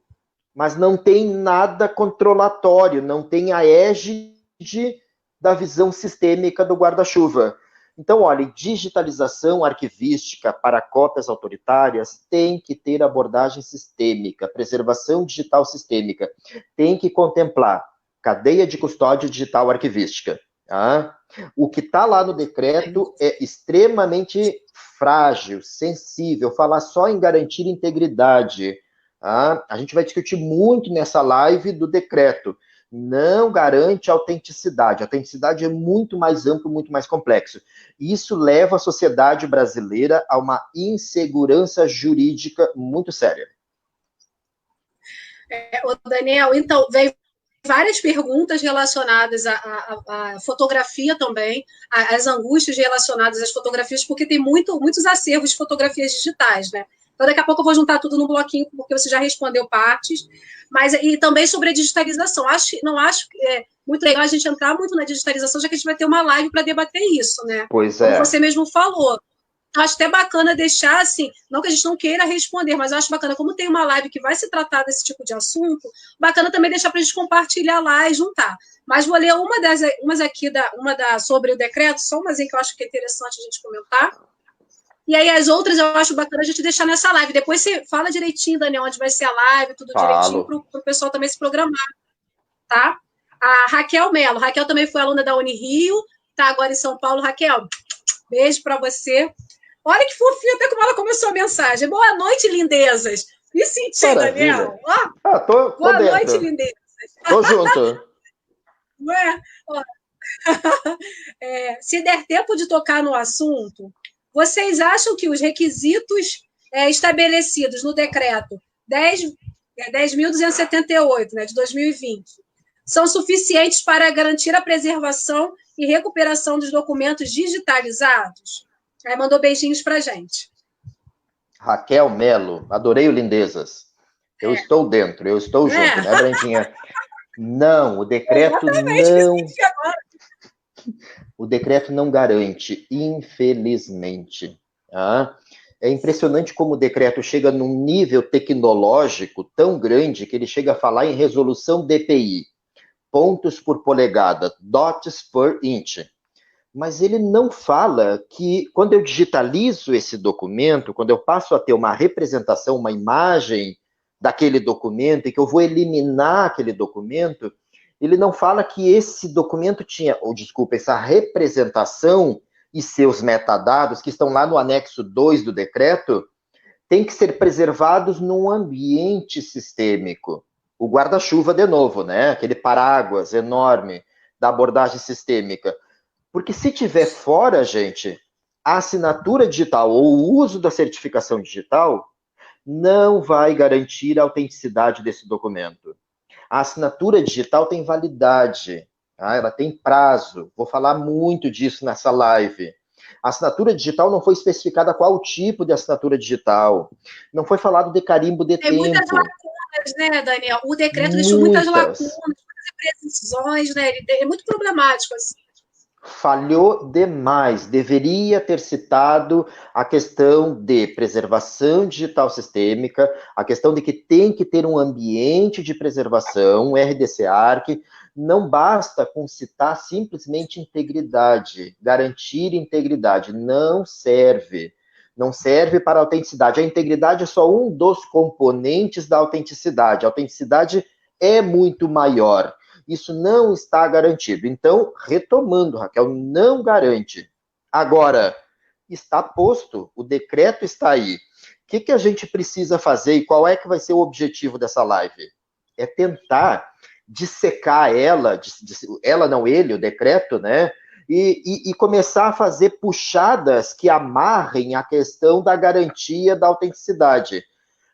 Mas não tem nada controlatório, não tem a égide da visão sistêmica do guarda-chuva. Então, olha, digitalização arquivística para cópias autoritárias tem que ter abordagem sistêmica, preservação digital sistêmica, tem que contemplar cadeia de custódia digital arquivística. Tá? O que está lá no decreto é extremamente frágil, sensível, falar só em garantir integridade. Tá? A gente vai discutir muito nessa live do decreto. Não garante autenticidade. A autenticidade é muito mais amplo, muito mais complexo. Isso leva a sociedade brasileira a uma insegurança jurídica muito séria. Daniel, então, veio várias perguntas relacionadas à fotografia também, às angústias relacionadas às fotografias, porque tem muitos acervos de fotografias digitais, né? Então, daqui a pouco eu vou juntar tudo num bloquinho, porque você já respondeu partes, mas e também sobre a digitalização. Não acho que é muito legal a gente entrar muito na digitalização, já que a gente vai ter uma live para debater isso, né? Pois é. Como você mesmo falou. Acho até bacana deixar, assim, não que a gente não queira responder, mas eu acho bacana, como tem uma live que vai se tratar desse tipo de assunto, bacana também deixar para a gente compartilhar lá e juntar. Mas vou ler umas aqui, sobre o decreto, só umas que eu acho que é interessante a gente comentar. E aí as outras eu acho bacana a gente deixar nessa live. Depois você fala direitinho, Daniel, onde vai ser a live, tudo direitinho, para o pessoal também se programar, tá? A Raquel Mello. Raquel também foi aluna da Unirio, tá agora em São Paulo. Raquel, beijo para você. Olha que fofinha, até como ela começou a mensagem. Boa noite, lindezas. Me senti, Daniel. Tô boa dentro. Noite, lindezas. Tô junto. Ué, ó. Se der tempo de tocar no assunto, vocês acham que os requisitos estabelecidos no decreto 10.278, né, de 2020, são suficientes para garantir a preservação e recuperação dos documentos digitalizados? Aí mandou beijinhos para a gente. Raquel Melo, adorei o Lindezas. Eu estou dentro, eu estou junto, né, Brandinha? Não, o decreto não... O decreto não garante, infelizmente. Tá? É impressionante como o decreto chega num nível tecnológico tão grande que ele chega a falar em resolução DPI, pontos por polegada, dots per inch. Mas ele não fala que quando eu digitalizo esse documento, quando eu passo a ter uma representação, uma imagem daquele documento e que eu vou eliminar aquele documento, ele não fala que esse documento tinha, ou desculpa, essa representação e seus metadados, que estão lá no anexo 2 do decreto, tem que ser preservados num ambiente sistêmico. O guarda-chuva, de novo, né? Aquele paráguas enorme da abordagem sistêmica. Porque se tiver fora, gente, a assinatura digital ou o uso da certificação digital não vai garantir a autenticidade desse documento. A assinatura digital tem validade, tá? Ela tem prazo. Vou falar muito disso nessa live. A assinatura digital não foi especificada qual tipo de assinatura digital. Não foi falado de carimbo de tempo. Tem muitas lacunas, né, Daniel? O decreto deixou muitas lacunas, muitas imprecisões, né? Ele é muito problemático, assim. Falhou demais. Deveria ter citado a questão de preservação digital sistêmica, a questão de que tem que ter um ambiente de preservação, RDC-ARC. Não basta com citar simplesmente integridade, garantir integridade. Não serve. Não serve para a autenticidade. A integridade é só um dos componentes da autenticidade. A autenticidade é muito maior. Isso não está garantido. Então, retomando, Raquel, não garante. Agora, está posto, o decreto está aí. O que a gente precisa fazer e qual é que vai ser o objetivo dessa live? É tentar dissecar ela, ela não ele, o decreto, né? E começar a fazer puxadas que amarrem a questão da garantia da autenticidade.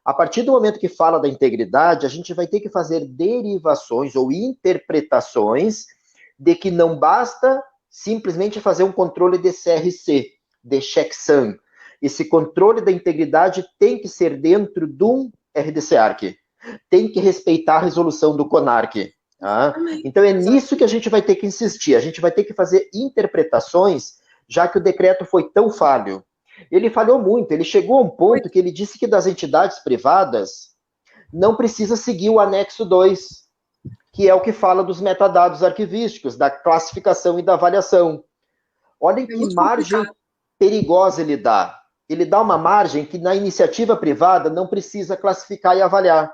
A partir do momento que fala da integridade, a gente vai ter que fazer derivações ou interpretações de que não basta simplesmente fazer um controle de CRC, de checksum. Esse controle da integridade tem que ser dentro de um RDC-ARC. Tem que respeitar a resolução do CONARC. Tá? Então é nisso que a gente vai ter que insistir. A gente vai ter que fazer interpretações, já que o decreto foi tão falho. Ele falhou muito, ele chegou a um ponto que ele disse que das entidades privadas não precisa seguir o anexo 2, que é o que fala dos metadados arquivísticos, da classificação e da avaliação. Olhem que margem perigosa ele dá. Ele dá uma margem que na iniciativa privada não precisa classificar e avaliar.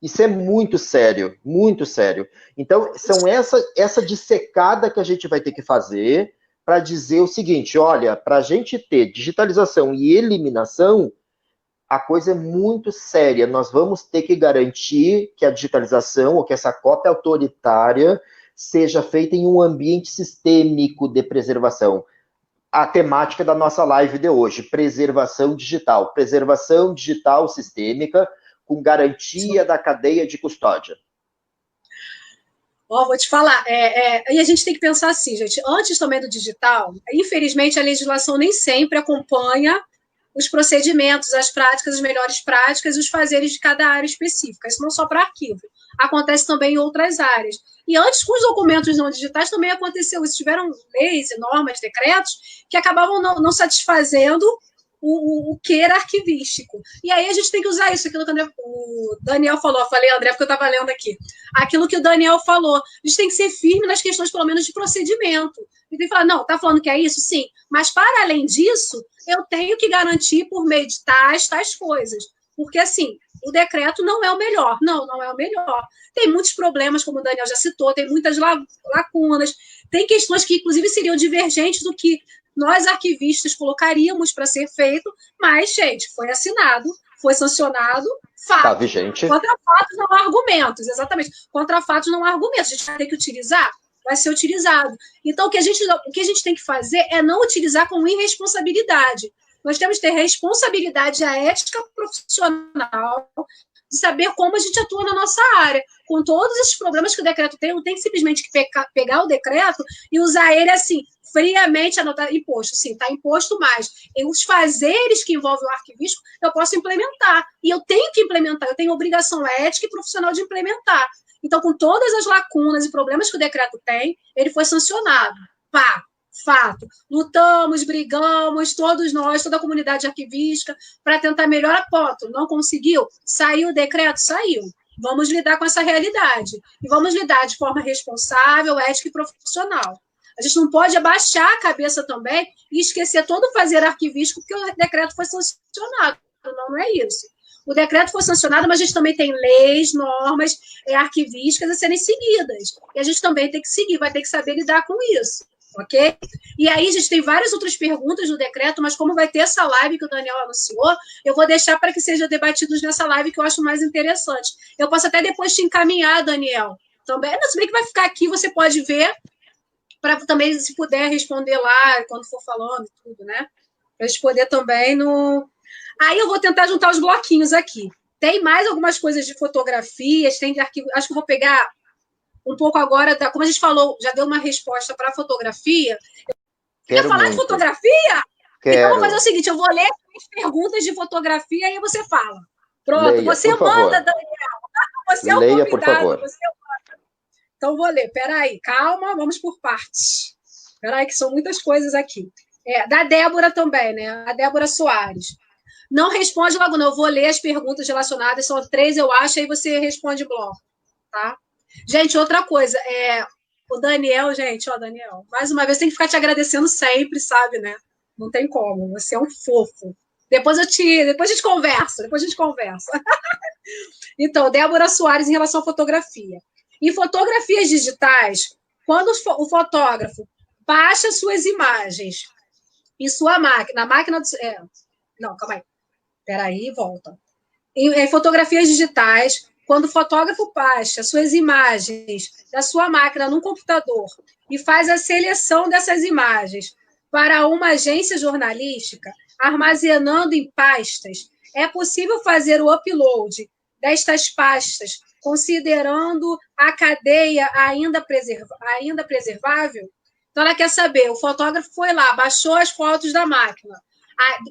Isso é muito sério, muito sério. Então, são essa dissecada que a gente vai ter que fazer para dizer o seguinte, olha, para a gente ter digitalização e eliminação, a coisa é muito séria. Nós vamos ter que garantir que a digitalização, ou que essa cópia autoritária, seja feita em um ambiente sistêmico de preservação. A temática da nossa live de hoje, preservação digital sistêmica, com garantia da cadeia de custódia. Vou te falar, e a gente tem que pensar assim, gente, antes também do digital, infelizmente a legislação nem sempre acompanha os procedimentos, as práticas, as melhores práticas e os fazeres de cada área específica, isso não só para arquivo, acontece também em outras áreas. E antes, com os documentos não digitais, também aconteceu isso, tiveram leis, normas, decretos, que acabavam não satisfazendo o que era arquivístico. E aí a gente tem que usar isso, aquilo que o Daniel falou. Eu falei, André, porque eu estava lendo aqui. Aquilo que o Daniel falou. A gente tem que ser firme nas questões, pelo menos, de procedimento. E tem que falar, não, tá falando que é isso? Sim. Mas, para além disso, eu tenho que garantir por meio de tais coisas. Porque, assim, o decreto não é o melhor. Não é o melhor. Tem muitos problemas, como o Daniel já citou, tem muitas lacunas, tem questões que, inclusive, seriam divergentes do que nós, arquivistas, colocaríamos para ser feito, mas, gente, foi assinado, foi sancionado, fato. Tá vigente. Contra fatos não há argumentos, exatamente. Contra fatos não há argumentos. A gente vai ter que utilizar? Vai ser utilizado. Então, o que a gente tem que fazer é não utilizar com irresponsabilidade. nós temos que ter responsabilidade, a ética profissional, de saber como a gente atua na nossa área. Com todos esses problemas que o decreto tem, não tem simplesmente que pegar o decreto e usar ele assim, friamente, anotar imposto. Sim, está imposto, mas os fazeres que envolvem o arquivístico, eu posso implementar. E eu tenho que implementar, eu tenho obrigação ética e profissional de implementar. Então, com todas as lacunas e problemas que o decreto tem, ele foi sancionado. Pá, fato. Lutamos, brigamos, todos nós, toda a comunidade arquivística, para tentar melhorar. Ponto. Não conseguiu? Saiu o decreto? Saiu. Vamos lidar com essa realidade. E vamos lidar de forma responsável, ética e profissional. A gente não pode abaixar a cabeça também e esquecer todo o fazer arquivístico, porque o decreto foi sancionado. Não é isso. O decreto foi sancionado, mas a gente também tem leis, normas arquivísticas a serem seguidas. E a gente também tem que seguir, vai ter que saber lidar com isso. Ok? E aí a gente tem várias outras perguntas no decreto, mas como vai ter essa live que o Daniel anunciou, eu vou deixar para que sejam debatidos nessa live que eu acho mais interessante. Eu posso até depois te encaminhar, Daniel. Também, não, se bem que vai ficar aqui, você pode ver, para também, se puder, responder lá, quando for falando e tudo, né? Para a gente poder também no... Aí eu vou tentar juntar os bloquinhos aqui. Tem mais algumas coisas de fotografias, tem de arquivo, acho que eu vou pegar um pouco agora, como a gente falou, já deu uma resposta para a fotografia. Quer falar de fotografia? Quero. Então, vou fazer o seguinte, eu vou ler as perguntas de fotografia e aí você fala. Pronto, Leia, você manda, Daniel. Você é o Leia, convidado, por favor. você manda. Então, vou ler. Peraí, calma, vamos por partes. Peraí, que são muitas coisas aqui. Da Débora também, né? A Débora Soares. Não responde logo, não. Eu vou ler as perguntas relacionadas, são 3, eu acho, aí você responde bloco, tá? Gente, outra coisa, o Daniel, gente, Daniel, mais uma vez tem que ficar te agradecendo sempre, sabe, né? Não tem como, você é um fofo. Depois a gente conversa. Então, Débora Soares em relação à fotografia. Em fotografias digitais, quando o fotógrafo baixa suas imagens em sua máquina, não, calma aí. Peraí, volta. Em fotografias digitais, quando o fotógrafo baixa suas imagens da sua máquina num computador e faz a seleção dessas imagens para uma agência jornalística, armazenando em pastas, é possível fazer o upload destas pastas, considerando a cadeia ainda preservável? Então, ela quer saber, o fotógrafo foi lá, baixou as fotos da máquina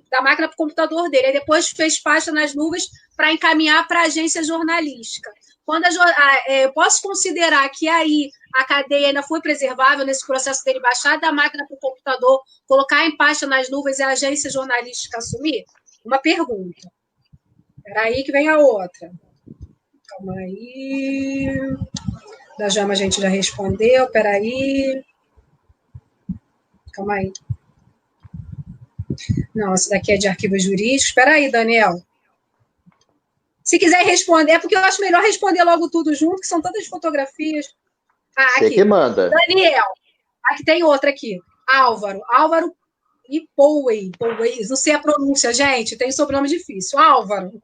para o computador dele, aí depois fez pasta nas nuvens para encaminhar para a agência jornalística. Quando eu posso considerar que aí a cadeia ainda foi preservável nesse processo dele baixar da máquina para o computador, colocar em pasta nas nuvens e a agência jornalística assumir? Uma pergunta. Espera aí que vem a outra. Calma aí. Da Jama a gente já respondeu. Espera aí. Calma aí. Não, esse daqui é de arquivos jurídicos. Espera aí, Daniel. Se quiser responder, é porque eu acho melhor responder logo tudo junto, que são tantas fotografias. Você aqui. que manda. Daniel. Aqui tem outra aqui. Álvaro e Powey. Não sei a pronúncia, gente. Tem sobrenome difícil. Álvaro.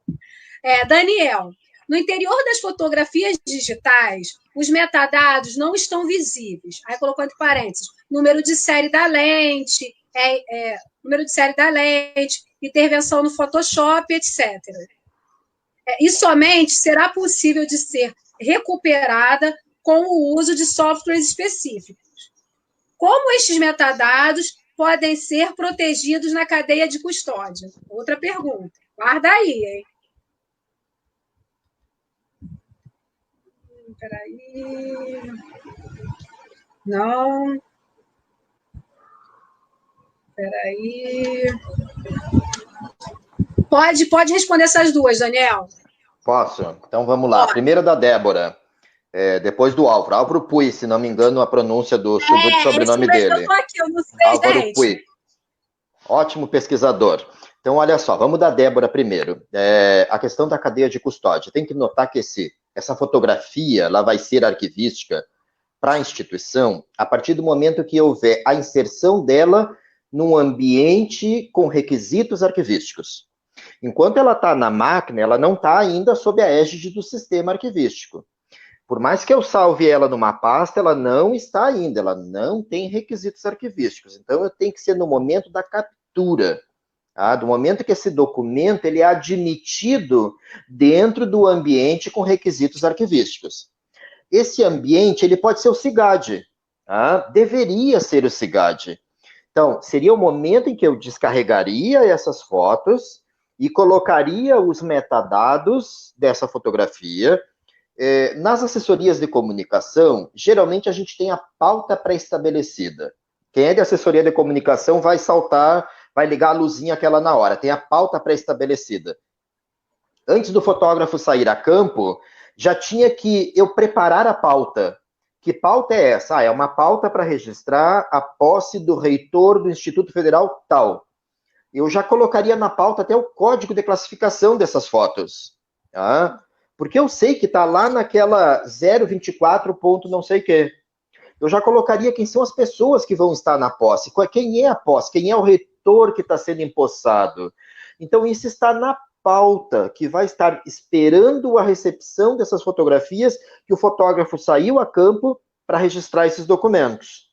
Daniel. No interior das fotografias digitais, os metadados não estão visíveis. Aí colocou entre parênteses. Número de série da lente, intervenção no Photoshop, etc. E somente será possível de ser recuperada com o uso de softwares específicos. Como estes metadados podem ser protegidos na cadeia de custódia? Outra pergunta. Guarda aí, hein? Peraí. Não. Peraí. Pode responder essas duas, Daniel. Posso? Então vamos lá. Primeiro da Débora. Depois do Álvaro. Álvaro Puy, se não me engano, a pronúncia do sobrenome dele. Eu tô aqui, eu não sei, Álvaro gente. Puy. Ótimo pesquisador. Então, olha só, vamos da Débora primeiro. A questão da cadeia de custódia. Tem que notar que essa fotografia ela vai ser arquivística para a instituição a partir do momento que houver a inserção dela num ambiente com requisitos arquivísticos. Enquanto ela está na máquina, ela não está ainda sob a égide do sistema arquivístico. Por mais que eu salve ela numa pasta, ela não está ainda, ela não tem requisitos arquivísticos. Então, eu tenho que ser no momento da captura tá? Do momento que esse documento ele é admitido dentro do ambiente com requisitos arquivísticos. Esse ambiente ele pode ser o SIGAD, tá? Deveria ser o SIGAD. Então, seria o momento em que eu descarregaria essas fotos e colocaria os metadados dessa fotografia. Nas assessorias de comunicação, geralmente a gente tem a pauta pré-estabelecida. Quem é de assessoria de comunicação vai saltar, vai ligar a luzinha aquela na hora. Tem a pauta pré-estabelecida. Antes do fotógrafo sair a campo, já tinha que eu preparar a pauta. Que pauta é essa? É uma pauta para registrar a posse do reitor do Instituto Federal tal. Eu já colocaria na pauta até o código de classificação dessas fotos. Tá? Porque eu sei que está lá naquela 024 ponto não sei o quê. Eu já colocaria quem são as pessoas que vão estar na posse. Quem é a posse? Quem é o reitor que está sendo empossado? Então, isso está na pauta, que vai estar esperando a recepção dessas fotografias, que o fotógrafo saiu a campo para registrar esses documentos.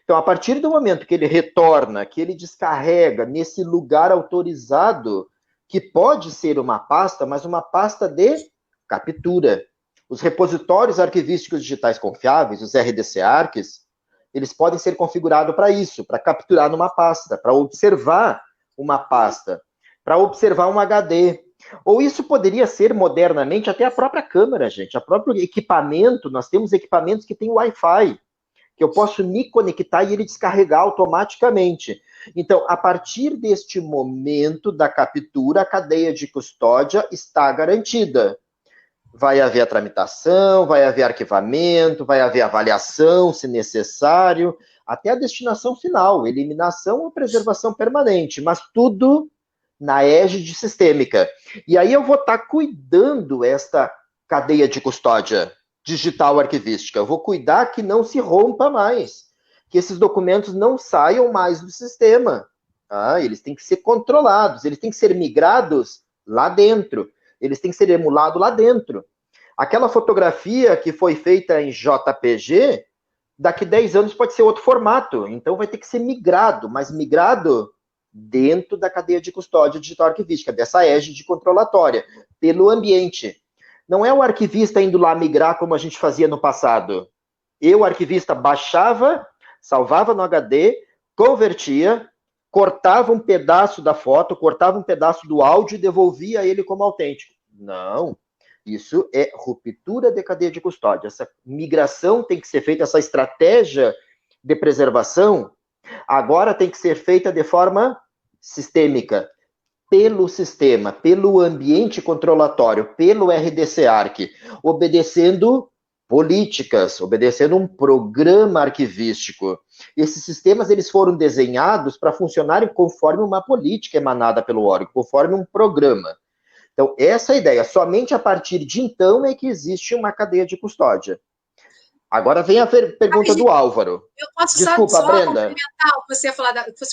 Então, a partir do momento que ele retorna, que ele descarrega nesse lugar autorizado, que pode ser uma pasta, mas uma pasta de captura. Os repositórios arquivísticos digitais confiáveis, os RDC-ARCs, eles podem ser configurados para isso, para capturar numa pasta, para observar uma pasta, para observar um HD. Ou isso poderia ser, modernamente, até a própria câmera, gente, o próprio equipamento. Nós temos equipamentos que têm Wi-Fi, que eu posso me conectar e ele descarregar automaticamente. Então, a partir deste momento da captura, a cadeia de custódia está garantida. Vai haver a tramitação, vai haver arquivamento, vai haver avaliação, se necessário, até a destinação final, eliminação ou preservação permanente, mas tudo na égide sistêmica. E aí eu vou estar cuidando esta cadeia de custódia digital arquivística. Eu vou cuidar que não se rompa mais, que esses documentos não saiam mais do sistema. Tá? Eles têm que ser controlados, eles têm que ser migrados lá dentro. Eles têm que ser emulados lá dentro. Aquela fotografia que foi feita em JPG, daqui 10 anos pode ser outro formato. Então vai ter que ser migrado, mas migrado dentro da cadeia de custódia digital arquivística, dessa égide controlatória, pelo ambiente. Não é o arquivista indo lá migrar como a gente fazia no passado. Eu, arquivista, baixava, salvava no HD, convertia, cortava um pedaço da foto, cortava um pedaço do áudio e devolvia ele como autêntico. Não, isso é ruptura de cadeia de custódia. Essa migração tem que ser feita, essa estratégia de preservação, agora tem que ser feita de forma sistêmica, pelo sistema, pelo ambiente controlatório, pelo RDC-ARC, obedecendo políticas, obedecendo um programa arquivístico. Esses sistemas eles foram desenhados para funcionarem conforme uma política emanada pelo órgão, conforme um programa. Então, essa é a ideia. Somente a partir de então é que existe uma cadeia de custódia. Agora vem a pergunta do Álvaro. Eu posso Desculpa, só Brenda. complementar o que você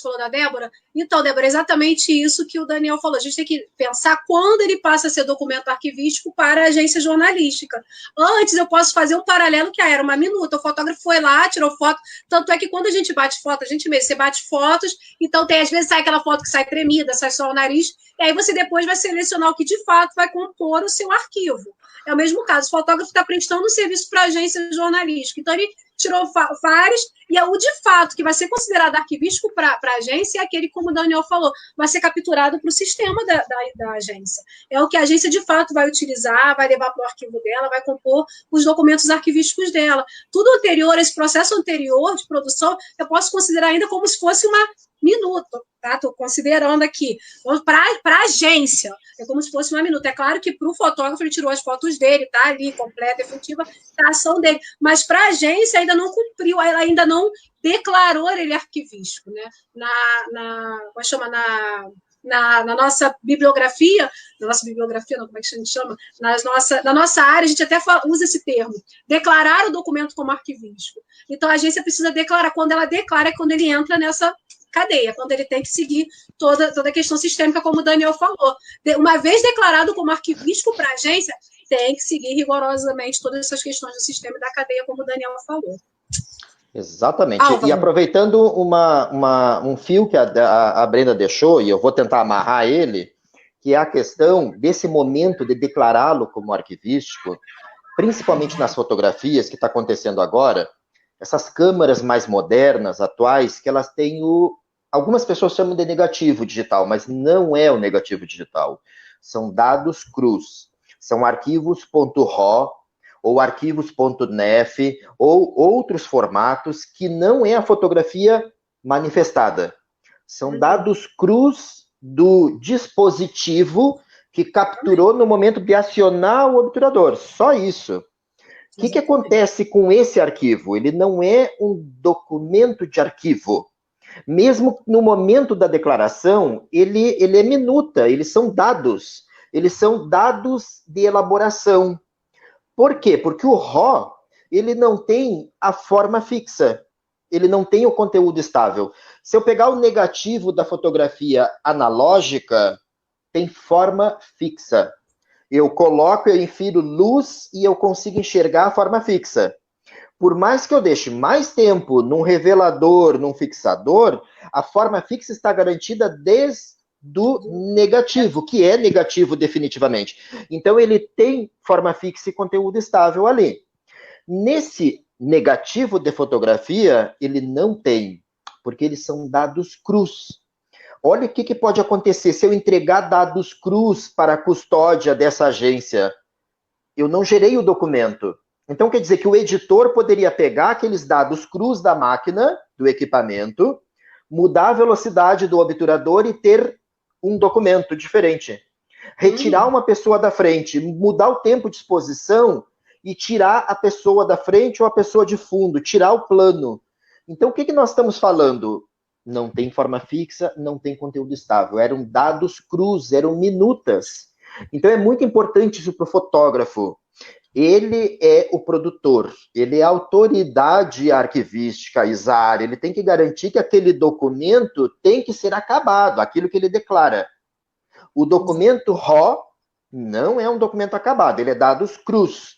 falou da Débora? Então, Débora, é exatamente isso que o Daniel falou. A gente tem que pensar quando ele passa a ser documento arquivístico para a agência jornalística. Antes, eu posso fazer um paralelo que era uma minuta. O fotógrafo foi lá, tirou foto. Tanto é que quando a gente bate foto, a gente mesmo, você bate fotos, então às vezes sai aquela foto que sai tremida, sai só o nariz, e aí você depois vai selecionar o que de fato vai compor o seu arquivo. É o mesmo caso, o fotógrafo está prestando um serviço para a agência jornalística. Então, ele tirou vários, e o de fato que vai ser considerado arquivístico para a agência é aquele, como o Daniel falou, vai ser capturado para o sistema da agência. É o que a agência de fato vai utilizar, vai levar para o arquivo dela, vai compor os documentos arquivísticos dela. Tudo anterior, esse processo anterior de produção, eu posso considerar ainda como se fosse uma minuta, tá? Estou considerando aqui. Para a agência, é como se fosse uma minuta. É claro que para o fotógrafo ele tirou as fotos dele, tá ali, completa, efetiva, a ação dele. Mas para a agência ainda não cumpriu, ela ainda não declarou ele arquivístico, né? Como chama? Na nossa bibliografia, não, como é que a gente chama? Na nossa área, a gente até usa esse termo, declarar o documento como arquivístico. Então, a agência precisa declarar, quando ela declara, é quando ele entra nessa cadeia, quando ele tem que seguir toda a questão sistêmica, como o Daniel falou. Uma vez declarado como arquivístico para a agência, tem que seguir rigorosamente todas essas questões do sistema e da cadeia, como o Daniel falou. Exatamente. E aproveitando um fio que a Brenda deixou, e eu vou tentar amarrar ele, que é a questão desse momento de declará-lo como arquivístico, principalmente nas fotografias que está acontecendo agora, essas câmeras mais modernas, atuais, que elas têm algumas pessoas chamam de negativo digital, mas não é o negativo digital. São dados crus. São arquivos .raw ou arquivos.nef ou outros formatos que não é a fotografia manifestada. São dados crus do dispositivo que capturou no momento de acionar o obturador. Só isso. O que acontece com esse arquivo? Ele não é um documento de arquivo. Mesmo no momento da declaração, ele é minuta, eles são dados de elaboração. Por quê? Porque o RAW, ele não tem a forma fixa, ele não tem o conteúdo estável. Se eu pegar o negativo da fotografia analógica, tem forma fixa. Eu coloco, eu infiro luz e eu consigo enxergar a forma fixa. Por mais que eu deixe mais tempo num revelador, num fixador, a forma fixa está garantida desde do negativo, que é negativo definitivamente. Então, ele tem forma fixa e conteúdo estável ali. Nesse negativo de fotografia, ele não tem, porque eles são dados crus. Olha o que pode acontecer se eu entregar dados crus para a custódia dessa agência. Eu não gerei o documento. Então, quer dizer que o editor poderia pegar aqueles dados crus da máquina, do equipamento, mudar a velocidade do obturador e ter um documento diferente. Retirar uma pessoa da frente, mudar o tempo de exposição e tirar a pessoa da frente ou a pessoa de fundo, tirar o plano. Então, o que nós estamos falando? Não tem forma fixa, não tem conteúdo estável. Eram dados crus, eram minutas. Então, é muito importante isso para o fotógrafo. Ele é o produtor, ele é a autoridade arquivística, ISAR, ele tem que garantir que aquele documento tem que ser acabado, aquilo que ele declara. O documento RAW não é um documento acabado, ele é dados crus.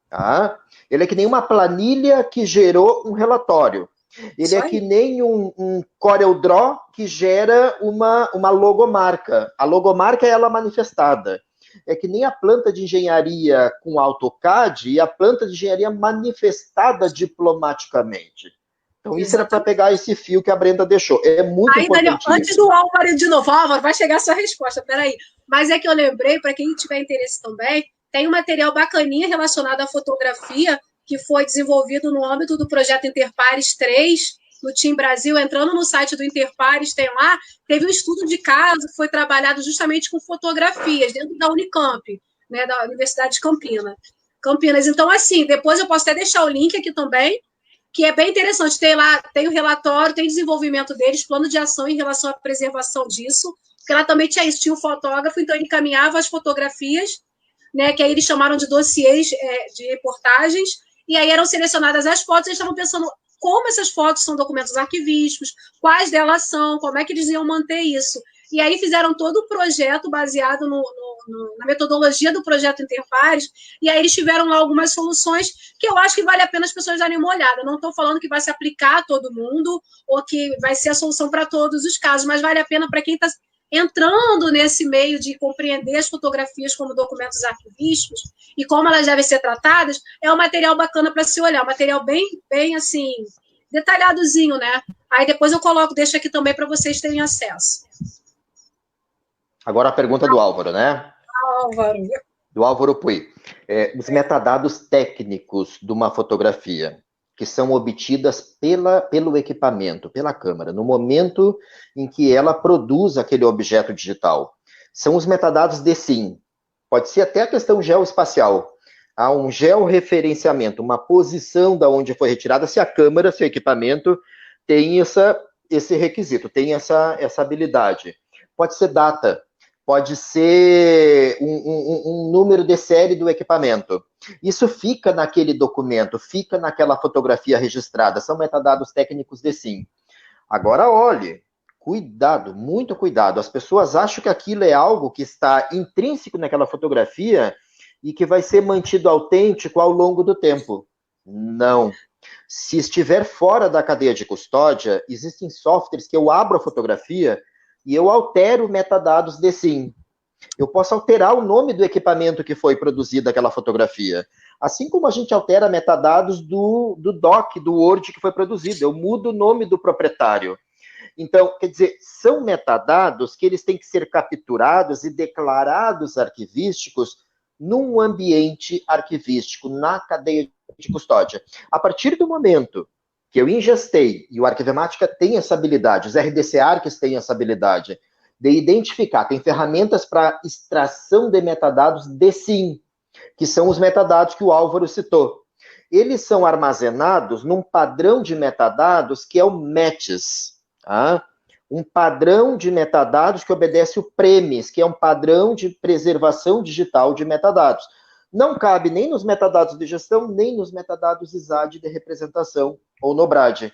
Tá? Ele é que nem uma planilha que gerou um relatório. Ele é que nem um CorelDRAW que gera uma logomarca. A logomarca é ela manifestada. É que nem a planta de engenharia com AutoCAD e a planta de engenharia manifestada diplomaticamente. Então, isso era para pegar esse fio que a Brenda deixou. É muito importante. Daniel, antes do Álvaro de novo, Álvaro, vai chegar a sua resposta, peraí. Mas é que eu lembrei, para quem tiver interesse também, tem um material bacaninha relacionado à fotografia que foi desenvolvido no âmbito do projeto Interpares 3, no Team Brasil, entrando no site do Interpares, tem lá, teve um estudo de caso que foi trabalhado justamente com fotografias dentro da Unicamp, né, da Universidade de Campinas. Então, assim, depois eu posso até deixar o link aqui também, que é bem interessante. Tem lá, tem o relatório, tem desenvolvimento deles, plano de ação em relação à preservação disso, porque lá também tinha isso, tinha um fotógrafo, então ele encaminhava as fotografias, né, que aí eles chamaram de dossiês de reportagens, e aí eram selecionadas as fotos, eles estavam pensando como essas fotos são documentos arquivísticos, quais delas são, como é que eles iam manter isso. E aí fizeram todo o projeto baseado na metodologia do projeto Interpares, e aí eles tiveram lá algumas soluções que eu acho que vale a pena as pessoas darem uma olhada. Não estou falando que vai se aplicar a todo mundo, ou que vai ser a solução para todos os casos, mas vale a pena para quem está entrando nesse meio de compreender as fotografias como documentos arquivísticos e como elas devem ser tratadas, é um material bacana para se olhar, um material bem assim, detalhadozinho, né? Aí depois eu deixo aqui também para vocês terem acesso. Agora a pergunta do Álvaro, né? Álvaro. Do Álvaro Pui. Os metadados técnicos de uma fotografia, que são obtidas pelo equipamento, pela câmera, no momento em que ela produz aquele objeto digital. São os metadados de SIM. Pode ser até a questão geoespacial. Há um georreferenciamento, uma posição da onde foi retirada, se a câmera, se o equipamento tem esse requisito, tem essa habilidade. Pode ser data, pode ser um número de série do equipamento. Isso fica naquele documento, fica naquela fotografia registrada. São metadados técnicos de SIM. Agora, olhe, cuidado, muito cuidado. As pessoas acham que aquilo é algo que está intrínseco naquela fotografia e que vai ser mantido autêntico ao longo do tempo. Não. Se estiver fora da cadeia de custódia, existem softwares que eu abro a fotografia e eu altero metadados de SIM. Eu posso alterar o nome do equipamento que foi produzida aquela fotografia. Assim como a gente altera metadados do doc, do Word que foi produzido. Eu mudo o nome do proprietário. Então, quer dizer, são metadados que eles têm que ser capturados e declarados arquivísticos num ambiente arquivístico, na cadeia de custódia. A partir do momento que eu ingestei, e o Arquivemática tem essa habilidade, os RDC Arcs têm essa habilidade, de identificar, tem ferramentas para extração de metadados de SIM, que são os metadados que o Álvaro citou. Eles são armazenados num padrão de metadados que é o METS, tá? Um padrão de metadados que obedece o PREMIS, que é um padrão de preservação digital de metadados. Não cabe nem nos metadados de gestão, nem nos metadados ISAD de representação ou no BRAD,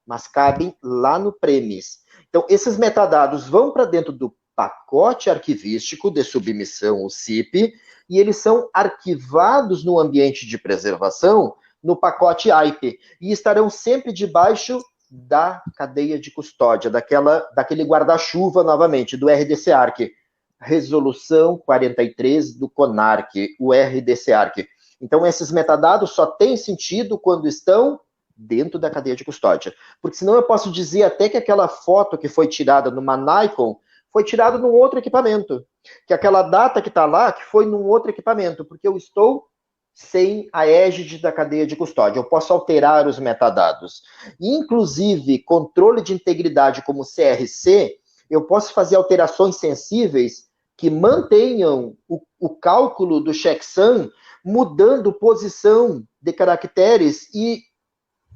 mas cabem lá no PREMIS. Então, esses metadados vão para dentro do pacote arquivístico de submissão, o CIP, e eles são arquivados no ambiente de preservação, no pacote AIP, e estarão sempre debaixo da cadeia de custódia, daquele guarda-chuva, novamente, do RDC Arc, resolução 43 do CONARC, o RDC Arc. Então, esses metadados só têm sentido quando estão dentro da cadeia de custódia. Porque senão eu posso dizer até que aquela foto que foi tirada numa Nikon foi tirada num outro equipamento. Que aquela data que está lá, que foi num outro equipamento, porque eu estou sem a égide da cadeia de custódia. Eu posso alterar os metadados. Inclusive, controle de integridade como CRC, eu posso fazer alterações sensíveis que mantenham o cálculo do checksum, mudando posição de caracteres e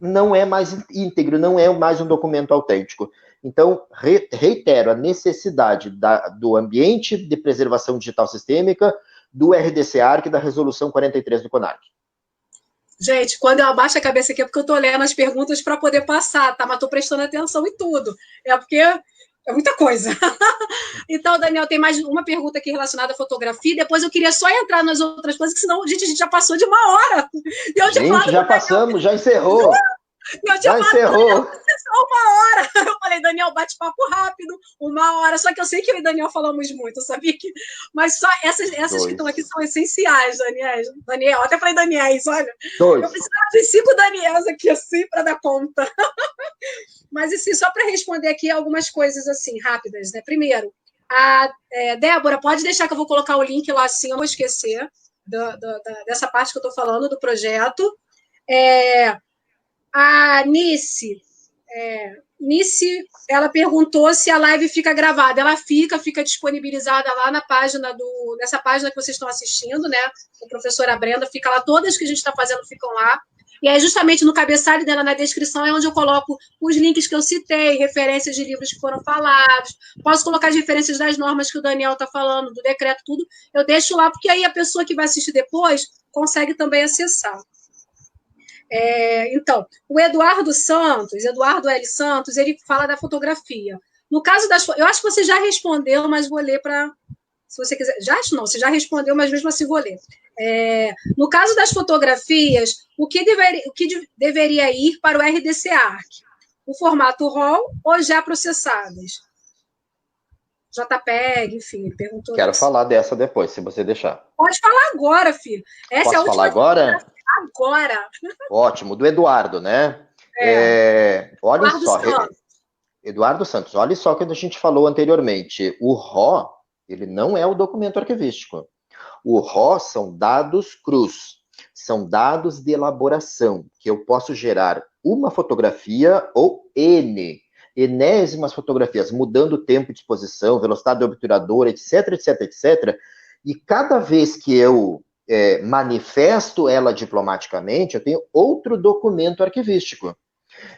não é mais íntegro, não é mais um documento autêntico. Então, reitero a necessidade do ambiente de preservação digital sistêmica, do RDC Arc e da resolução 43 do CONARC. Gente, quando eu abaixo a cabeça aqui é porque eu estou lendo as perguntas para poder passar, tá? Mas estou prestando atenção em tudo. É porque é muita coisa. Então, Daniel, tem mais uma pergunta aqui relacionada à fotografia. Depois eu queria só entrar nas outras coisas, que senão, gente, a gente já passou de 1 hora. E eu gente, já passamos, já encerrou. Já encerrou. Só 1 hora. Eu falei, Daniel, bate-papo rápido, 1 hora. Só que eu sei que eu e o Daniel falamos muito, eu sabia que. Mas só essas que estão aqui são essenciais, Daniel. Até falei, Daniels, olha. Eu precisava de 5 Daniels aqui, assim, para dar conta. Mas, assim, só para responder aqui algumas coisas, assim, rápidas, né? Primeiro, Débora, pode deixar que eu vou colocar o link lá, assim, eu não vou esquecer dessa parte que eu estou falando, do projeto. A Nice, ela perguntou se a live fica gravada. Ela fica disponibilizada lá na página nessa página que vocês estão assistindo, né? A professora Brenda, fica lá, todas que a gente está fazendo ficam lá. E aí, justamente no cabeçalho dela, na descrição, é onde eu coloco os links que eu citei, referências de livros que foram falados. Posso colocar as referências das normas que o Daniel está falando, do decreto, tudo. Eu deixo lá, porque aí a pessoa que vai assistir depois consegue também acessar. Então, o Eduardo L. Santos, ele fala da fotografia. No caso eu acho que você já respondeu, mas vou ler para... Se você quiser... Você já respondeu, mas mesmo assim vou ler. No caso das fotografias, o que deveria ir para o RDC Arc? O formato RAW ou já processadas? JPEG, enfim, ele perguntou. Quero falar dessa depois, se você deixar. Pode falar agora, filho. Essa é a última. Falar agora? Agora. Ótimo, do Eduardo, né? Olha só, Eduardo Santos, olha só o que a gente falou anteriormente. O RAW, ele não é o documento arquivístico. O RAW são dados crus, são dados de elaboração, que eu posso gerar uma fotografia ou enésimas fotografias, mudando o tempo de exposição, velocidade do obturador, etc, etc, etc. E cada vez que eu manifesto ela diplomaticamente, eu tenho outro documento arquivístico.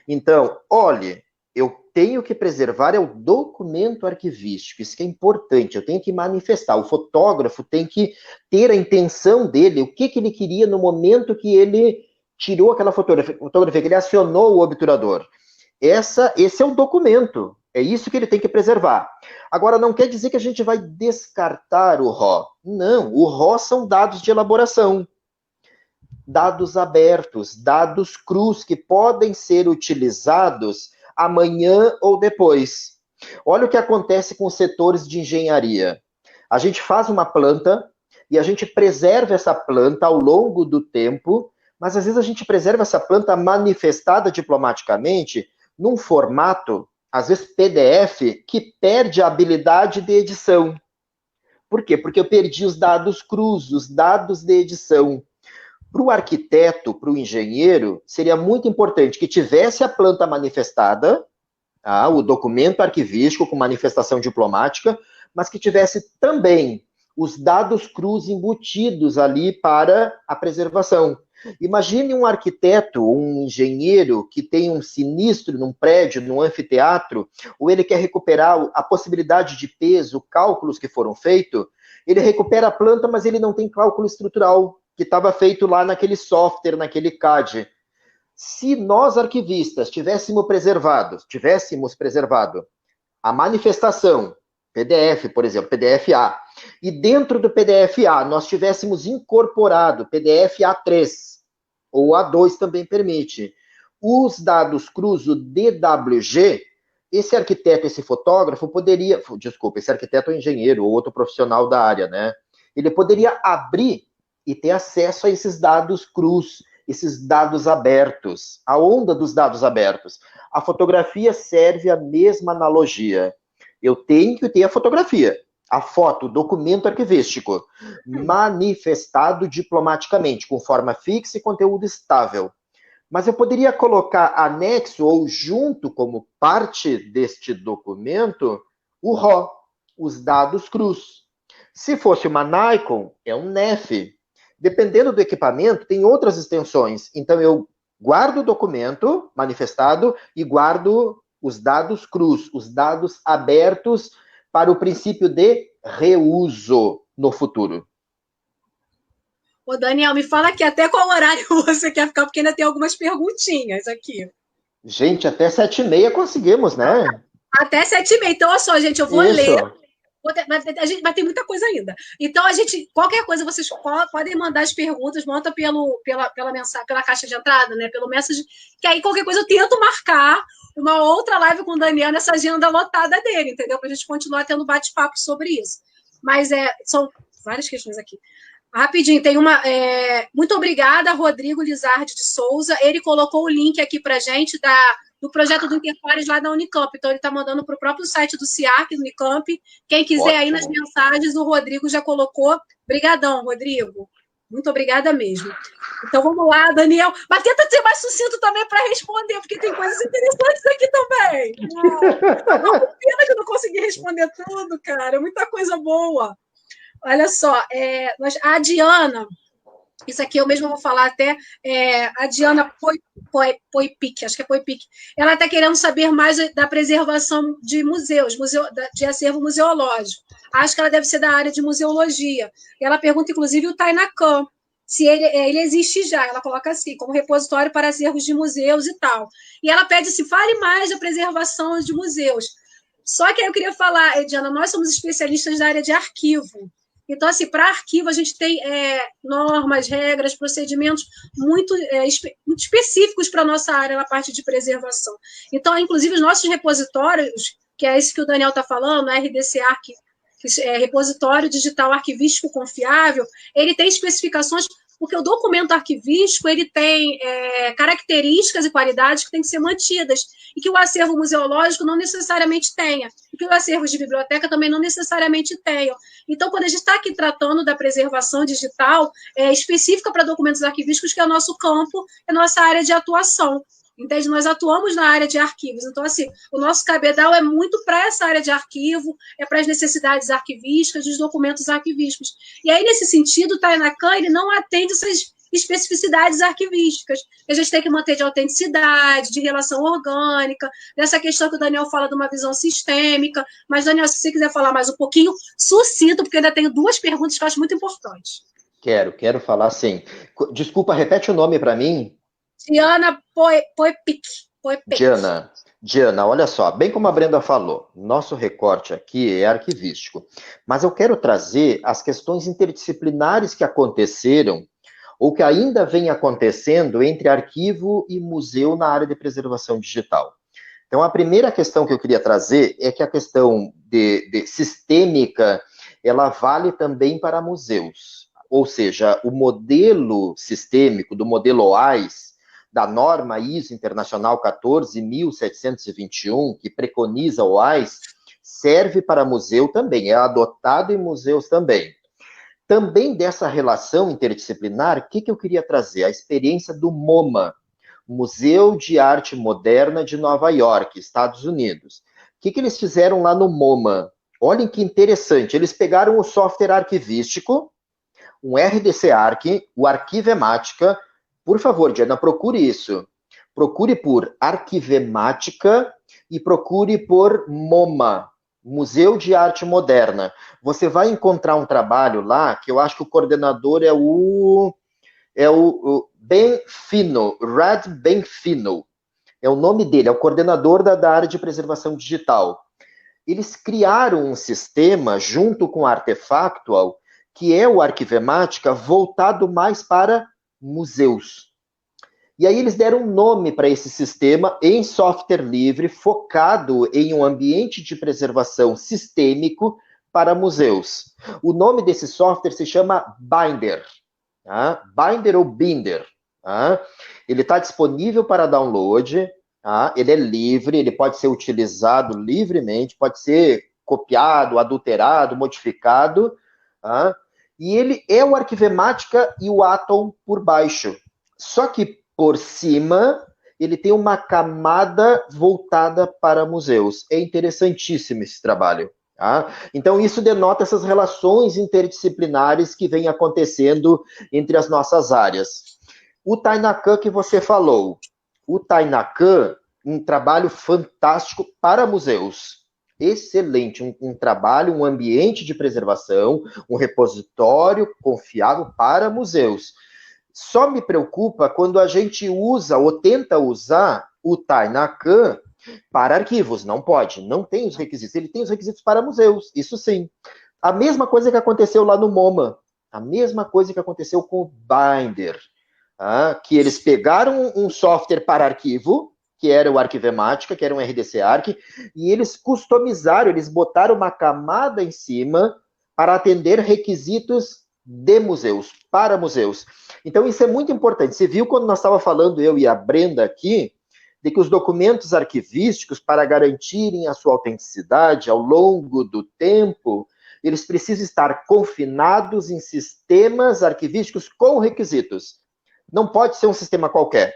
Então, olhe, eu tenho que preservar o documento arquivístico, isso que é importante, eu tenho que manifestar, o fotógrafo tem que ter a intenção dele, o que ele queria no momento que ele tirou aquela fotografia, que ele acionou o obturador. Esse é o documento, é isso que ele tem que preservar. Agora, não quer dizer que a gente vai descartar o RAW. Não, o RAW são dados de elaboração. dados abertos, dados crus que podem ser utilizados amanhã ou depois. Olha o que acontece com os setores de engenharia. A gente faz uma planta e a gente preserva essa planta ao longo do tempo, mas às vezes a gente preserva essa planta manifestada diplomaticamente num formato, às vezes PDF, que perde a habilidade de edição. Por quê? Porque eu perdi os dados crus, os dados de edição. Para o arquiteto, para o engenheiro, seria muito importante que tivesse a planta manifestada, o documento arquivístico com manifestação diplomática, mas que tivesse também os dados crus embutidos ali para a preservação. Imagine um arquiteto, um engenheiro que tem um sinistro num prédio, num anfiteatro, ou ele quer recuperar a possibilidade de peso, cálculos que foram feitos, ele recupera a planta, mas ele não tem cálculo estrutural que estava feito lá naquele software, naquele CAD. Se nós, arquivistas, tivéssemos preservado a manifestação, PDF, por exemplo, PDF-A, e dentro do PDF-A nós tivéssemos incorporado PDF A3, ou A2 também permite, os dados crus, o DWG, esse arquiteto, esse fotógrafo poderia, esse arquiteto ou engenheiro, ou outro profissional da área, né? Ele poderia abrir e ter acesso a esses dados crus, esses dados abertos, a onda dos dados abertos. A fotografia serve a mesma analogia. Eu tenho que ter a fotografia, a foto, o documento arquivístico, manifestado diplomaticamente, com forma fixa e conteúdo estável. Mas eu poderia colocar anexo ou junto como parte deste documento o RAW, os dados crus. Se fosse uma Nikon, é um NEF. Dependendo do equipamento, tem outras extensões. Então, eu guardo o documento manifestado e guardo os dados crus, os dados abertos para o princípio de reuso no futuro. Ô, Daniel, me fala aqui até qual horário você quer ficar, porque ainda tem algumas perguntinhas aqui. Gente, até 7h30 conseguimos, né? Até 7h30. Então, olha só, gente, eu vou ler. Mas tem muita coisa ainda. Então, qualquer coisa, vocês podem mandar as perguntas, manda pela mensagem, pela caixa de entrada, né? Pelo message, que aí qualquer coisa eu tento marcar uma outra live com o Daniel nessa agenda lotada dele, entendeu? Para a gente continuar tendo bate-papo sobre isso. Mas são várias questões aqui. Rapidinho, tem uma. Muito obrigada, Rodrigo Lizardi de Souza. Ele colocou o link aqui para a gente do projeto do Interpares lá da Unicamp. Então, ele está mandando para o próprio site do CIAC, do Unicamp. Quem quiser aí nas mensagens, o Rodrigo já colocou. Obrigadão, Rodrigo. Muito obrigada mesmo. Então, vamos lá, Daniel. Mas tenta ser mais sucinto também para responder, porque tem coisas interessantes aqui também. Não, pena que eu não consegui responder tudo, cara. Muita coisa boa. Olha só, a Diana... Isso aqui eu mesmo vou falar até, a Diana Poipic, acho que é Poipic, ela está querendo saber mais da preservação de museus, de acervo museológico. Acho que ela deve ser da área de museologia. E ela pergunta, inclusive, o Tainacan, se ele existe já, ela coloca assim, como repositório para acervos de museus e tal. E ela pede se fale mais da preservação de museus. Só que aí eu queria falar, Diana, nós somos especialistas da área de arquivo. Então, assim, para arquivo, a gente tem normas, regras, procedimentos muito específicos para a nossa área na parte de preservação. Então, inclusive, os nossos repositórios, que é esse que o Daniel está falando, RDC Arquivo, Repositório Digital Arquivístico Confiável, ele tem especificações, porque o documento arquivístico ele tem características e qualidades que têm que ser mantidas, e que o acervo museológico não necessariamente tenha, e que o acervo de biblioteca também não necessariamente tenha. Então, quando a gente está aqui tratando da preservação digital, específica para documentos arquivísticos, que é o nosso campo, é a nossa área de atuação. Entende? Nós atuamos na área de arquivos. Então, assim, o nosso cabedal é muito para essa área de arquivo, para as necessidades arquivísticas, dos documentos arquivísticos. E aí, nesse sentido, o Tainacan, ele não atende essas especificidades arquivísticas, que a gente tem que manter de autenticidade, de relação orgânica, dessa questão que o Daniel fala de uma visão sistêmica. Mas, Daniel, se você quiser falar mais um pouquinho, sucinto, porque eu ainda tenho 2 perguntas que eu acho muito importantes. Quero falar sim. Desculpa, repete o nome para mim. Diana Poipic. Diana, olha só, bem como a Brenda falou, nosso recorte aqui é arquivístico, mas eu quero trazer as questões interdisciplinares que aconteceram, ou que ainda vem acontecendo entre arquivo e museu na área de preservação digital. Então, a primeira questão que eu queria trazer é que a questão de sistêmica, ela vale também para museus. Ou seja, o modelo sistêmico, do modelo OAIS, da norma ISO Internacional 14.721, que preconiza o OAIS, serve para museu também, é adotado em museus também. Também dessa relação interdisciplinar, o que eu queria trazer? A experiência do MoMA, Museu de Arte Moderna de Nova York, Estados Unidos. O que eles fizeram lá no MoMA? Olhem que interessante, eles pegaram o software arquivístico, um RDC Arc, o Arquivemática. Por favor, Diana, procure isso. Procure por Arquivemática e procure por MoMA, Museu de Arte Moderna. Você vai encontrar um trabalho lá, que eu acho que o coordenador é o Benfino, Rad Benfino. É o nome dele, é o coordenador da área de preservação digital. Eles criaram um sistema, junto com a Artefactual, que é o Arquivemática, voltado mais para museus. E aí eles deram um nome para esse sistema em software livre, focado em um ambiente de preservação sistêmico para museus. O nome desse software se chama Binder. Tá? Binder ou Binder. Tá? Ele está disponível para download. Tá? Ele é livre, ele pode ser utilizado livremente, pode ser copiado, adulterado, modificado. Tá? E ele é o Arquivemática e o Atom por baixo. Só que por cima, ele tem uma camada voltada para museus. É interessantíssimo esse trabalho. Tá? Então, isso denota essas relações interdisciplinares que vêm acontecendo entre as nossas áreas. O Tainacan que você falou. O Tainacan, um trabalho fantástico para museus. Excelente, um trabalho, um ambiente de preservação, um repositório confiável para museus. Só me preocupa quando a gente usa ou tenta usar o Tainacan para arquivos. Não pode, não tem os requisitos. Ele tem os requisitos para museus, isso sim. A mesma coisa que aconteceu lá no MoMA, a mesma coisa que aconteceu com o Binder, que eles pegaram um software para arquivo, que era o Arquivemática, que era um RDC Arc, e eles customizaram, eles botaram uma camada em cima para atender requisitos de museus, para museus. Então, isso é muito importante. Você viu quando nós estávamos falando, eu e a Brenda aqui, de que os documentos arquivísticos, para garantirem a sua autenticidade ao longo do tempo, eles precisam estar confinados em sistemas arquivísticos com requisitos. Não pode ser um sistema qualquer.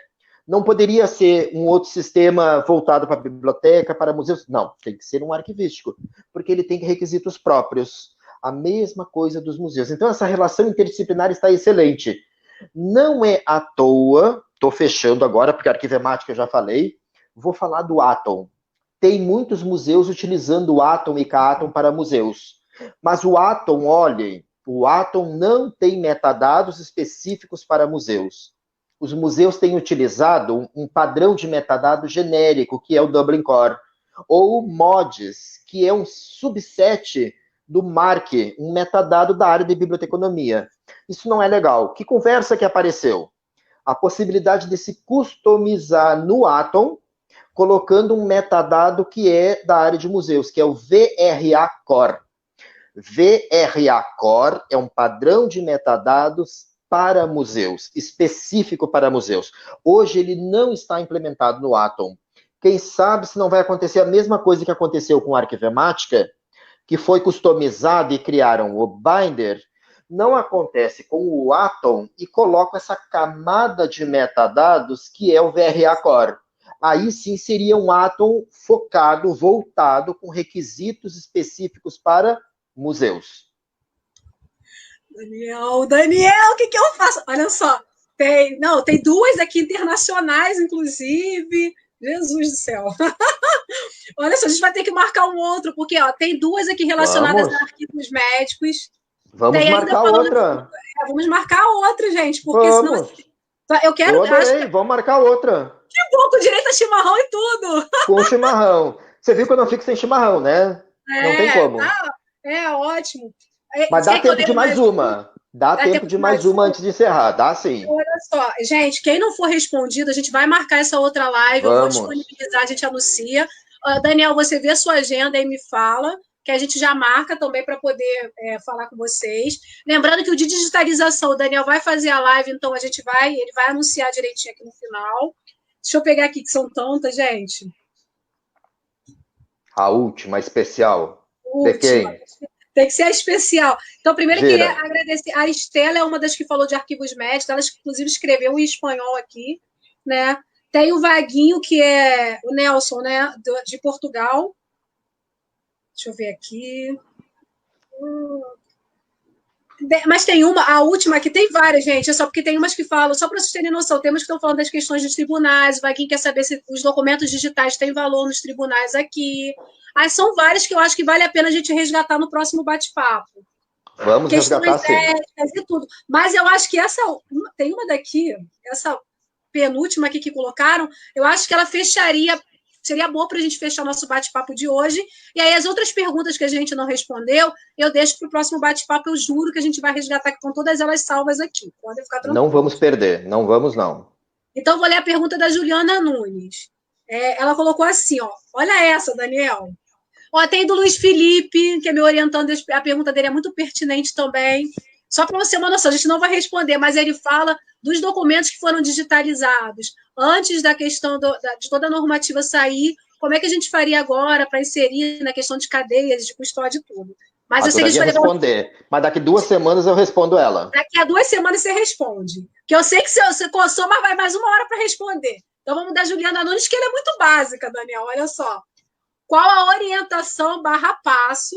Não poderia ser um outro sistema voltado para a biblioteca, para museus. Não, tem que ser um arquivístico, porque ele tem requisitos próprios. A mesma coisa dos museus. Então, essa relação interdisciplinar está excelente. Não é à toa, estou fechando agora, porque a Arquivemática eu já falei, vou falar do Atom. Tem muitos museus utilizando o Atom e Kaatom para museus. Mas o Atom, olhem, o Atom não tem metadados específicos para museus. Os museus têm utilizado um padrão de metadado genérico, que é o Dublin Core, ou MODES, que é um subset do MARC, um metadado da área de biblioteconomia. Isso não é legal. Que conversa que apareceu? A possibilidade de se customizar no Atom, colocando um metadado que é da área de museus, que é o VRA Core. VRA Core é um padrão de metadados para museus, específico para museus. Hoje ele não está implementado no Atom. Quem sabe se não vai acontecer a mesma coisa que aconteceu com a Arquivemática, que foi customizado e criaram o Binder, não acontece com o Atom e coloca essa camada de metadados que é o VRA Core. Aí sim seria um Atom focado, voltado, com requisitos específicos para museus. Daniel, o que eu faço? Olha só, tem duas aqui internacionais, inclusive. Jesus do céu. Olha só, a gente vai ter que marcar um outro, porque tem duas aqui relacionadas a arquivos médicos. Vamos marcar outra. Vamos marcar outra, gente, porque senão eu quero. Eu adorei, vamos marcar outra. Que bom, com direito a chimarrão e tudo. Com chimarrão. Você viu que eu não fico sem chimarrão, né? Não tem como. É ótimo. Mas dá tempo de mais uma. Dá Dá tempo tempo de de mais mais uma uma? antes de encerrar, dá sim. Olha só, gente, quem não for respondido, a gente vai marcar essa outra live, eu vou Vamos. disponibilizar, a gente anuncia. Daniel, você vê a sua agenda e me fala, que a gente já marca também para poder falar com vocês. Lembrando que o de digitalização, o Daniel vai fazer a live, então ele vai anunciar direitinho aqui no final. Deixa eu pegar aqui, que são tantas, gente. A última, especial. De Última. quem? Tem que ser a especial. Então, primeiro eu queria Gira. agradecer. A Estela é uma das que falou de arquivos médicos, ela inclusive escreveu em espanhol aqui, né? Tem o Vaguinho, que é o Nelson, né? De Portugal. Deixa eu ver aqui. Mas tem uma, a última aqui, tem várias, gente, é só porque tem umas que falam, só para vocês terem noção, temos que estão falando das questões dos tribunais, o Vaguinho quer saber se os documentos digitais têm valor nos tribunais aqui. Aí são várias que eu acho que vale a pena a gente resgatar no próximo bate-papo. Vamos resgatar, Questões sim. éticas e tudo. Mas eu acho que tem uma daqui, essa penúltima aqui que colocaram, eu acho que ela fecharia, seria boa para a gente fechar o nosso bate-papo de hoje. E aí as outras perguntas que a gente não respondeu, eu deixo para o próximo bate-papo, eu juro que a gente vai resgatar, que estão todas elas salvas aqui. Podem ficar tranquilos. Não vamos perder, não vamos não. Então, vou ler a pergunta da Juliana Nunes. Ela colocou assim, ó, olha essa, Daniel. Ó, tem do Luiz Felipe, que é me orientando, a pergunta dele é muito pertinente também. Só para você ter uma noção, a gente não vai responder, mas ele fala dos documentos que foram digitalizados. Antes da questão de toda a normativa sair, como é que a gente faria agora para inserir na questão de cadeias, de custódia e tudo? Mas eu sei que a gente vai responder, mas daqui 2 semanas eu respondo ela. Daqui a 2 semanas você responde. Que eu sei que você coçou, mas vai mais 1 hora para responder. Então vamos dar a Juliana Nunes, que ela é muito básica, Daniel, olha só. Qual a orientação /passo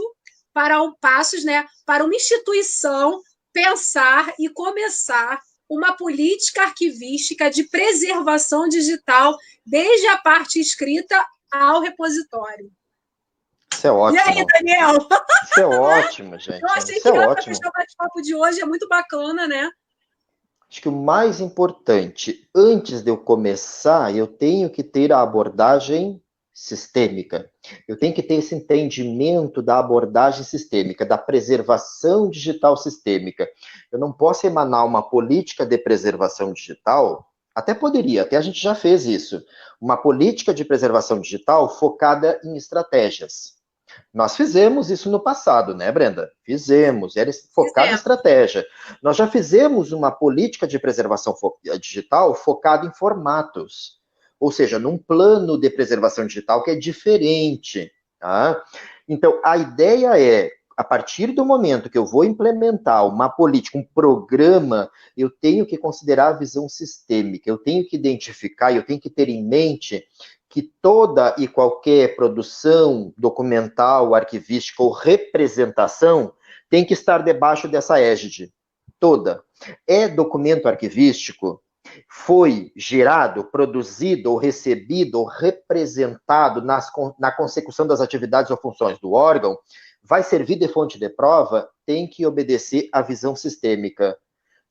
passos, né, para uma instituição pensar e começar uma política arquivística de preservação digital, desde a parte escrita ao repositório? Isso é ótimo. E aí, Daniel? Isso é ótimo, gente. Eu achei Isso que é era para ótimo. fechar o bate-papo de hoje, é muito bacana, né? Acho que o mais importante, antes de eu começar, eu tenho que ter a abordagem sistêmica. Eu tenho que ter esse entendimento da abordagem sistêmica, da preservação digital sistêmica. Eu não posso emanar uma política de preservação digital, até poderia, até a gente já fez isso, uma política de preservação digital focada em estratégias. Nós fizemos isso no passado, né, Brenda? Fizemos, era focado em estratégia. Nós já fizemos uma política de preservação digital focada em formatos. Ou seja, num plano de preservação digital que é diferente. Tá? Então, a ideia é, a partir do momento que eu vou implementar uma política, um programa, eu tenho que considerar a visão sistêmica, eu tenho que identificar, eu tenho que ter em mente que toda e qualquer produção documental, arquivística ou representação tem que estar debaixo dessa égide. Toda. É documento arquivístico, foi gerado, produzido ou recebido ou representado na consecução das atividades ou funções do órgão, vai servir de fonte de prova, tem que obedecer à visão sistêmica.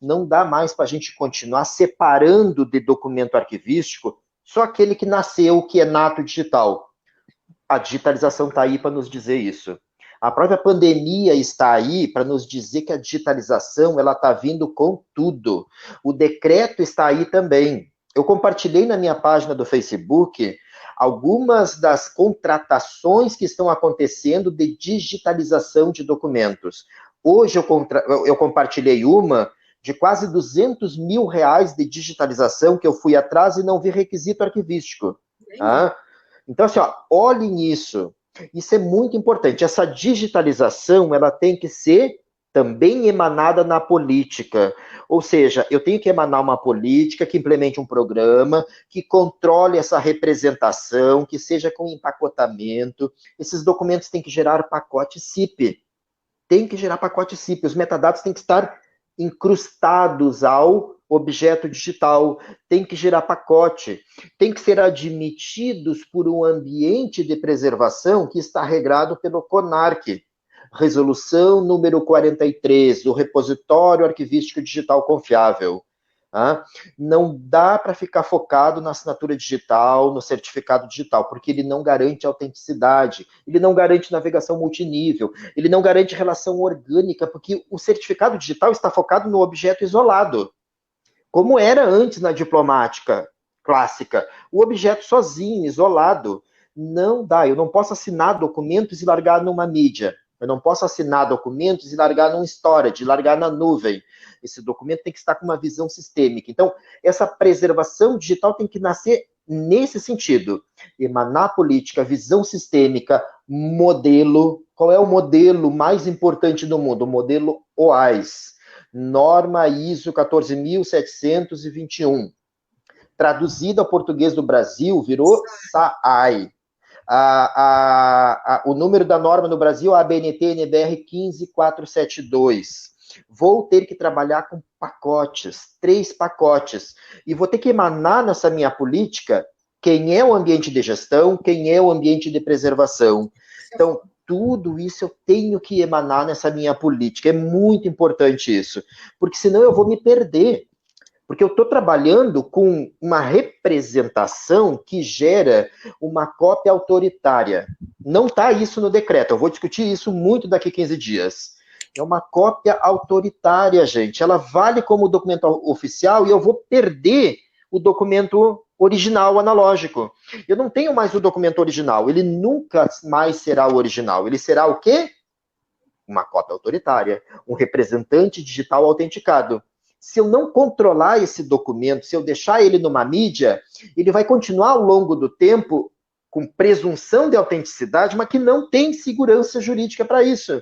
Não dá mais para a gente continuar separando de documento arquivístico só aquele que nasceu, que é nato digital. A digitalização está aí para nos dizer isso. A própria pandemia está aí para nos dizer que a digitalização ela está vindo com tudo. O decreto está aí também. Eu compartilhei na minha página do Facebook algumas das contratações que estão acontecendo de digitalização de documentos. Hoje eu compartilhei uma de quase R$200 mil de digitalização que eu fui atrás e não vi requisito arquivístico. Tá? Então, assim, ó, olhem isso. Isso é muito importante. Essa digitalização, ela tem que ser também emanada na política. Ou seja, eu tenho que emanar uma política que implemente um programa, que controle essa representação, que seja com empacotamento. Esses documentos têm que gerar pacote CIP. Tem que gerar pacote CIP. Os metadados têm que estar incrustados ao objeto digital, tem que gerar pacote, tem que ser admitidos por um ambiente de preservação que está regrado pelo CONARC, resolução número 43, do Repositório Arquivístico Digital Confiável. Tá? Não dá para ficar focado na assinatura digital, no certificado digital, porque ele não garante autenticidade, ele não garante navegação multinível, ele não garante relação orgânica, porque o certificado digital está focado no objeto isolado, como era antes na diplomática clássica, o objeto sozinho, isolado. Não dá, eu não posso assinar documentos e largar numa mídia. Eu não posso assinar documentos e largar num storage, largar na nuvem. Esse documento tem que estar com uma visão sistêmica. Então, essa preservação digital tem que nascer nesse sentido. Emanar política, visão sistêmica, modelo. Qual é o modelo mais importante do mundo? O modelo OAIS. Norma ISO 14.721. Traduzida ao português do Brasil, virou SAAI. O número da norma no Brasil é a ABNT-NBR 15472. Vou ter que trabalhar com pacotes, 3 pacotes, e vou ter que emanar nessa minha política quem é o ambiente de gestão, quem é o ambiente de preservação. Então, tudo isso eu tenho que emanar nessa minha política. É muito importante isso, porque senão eu vou me perder. Porque eu estou trabalhando com uma representação que gera uma cópia autoritária. Não está isso no decreto, eu vou discutir isso muito daqui a 15 dias. É uma cópia autoritária, gente. Ela vale como documento oficial e eu vou perder o documento original analógico. Eu não tenho mais o documento original, ele nunca mais será o original. Ele será o quê? Uma cópia autoritária, um representante digital autenticado. Se eu não controlar esse documento, se eu deixar ele numa mídia, ele vai continuar ao longo do tempo com presunção de autenticidade, mas que não tem segurança jurídica para isso.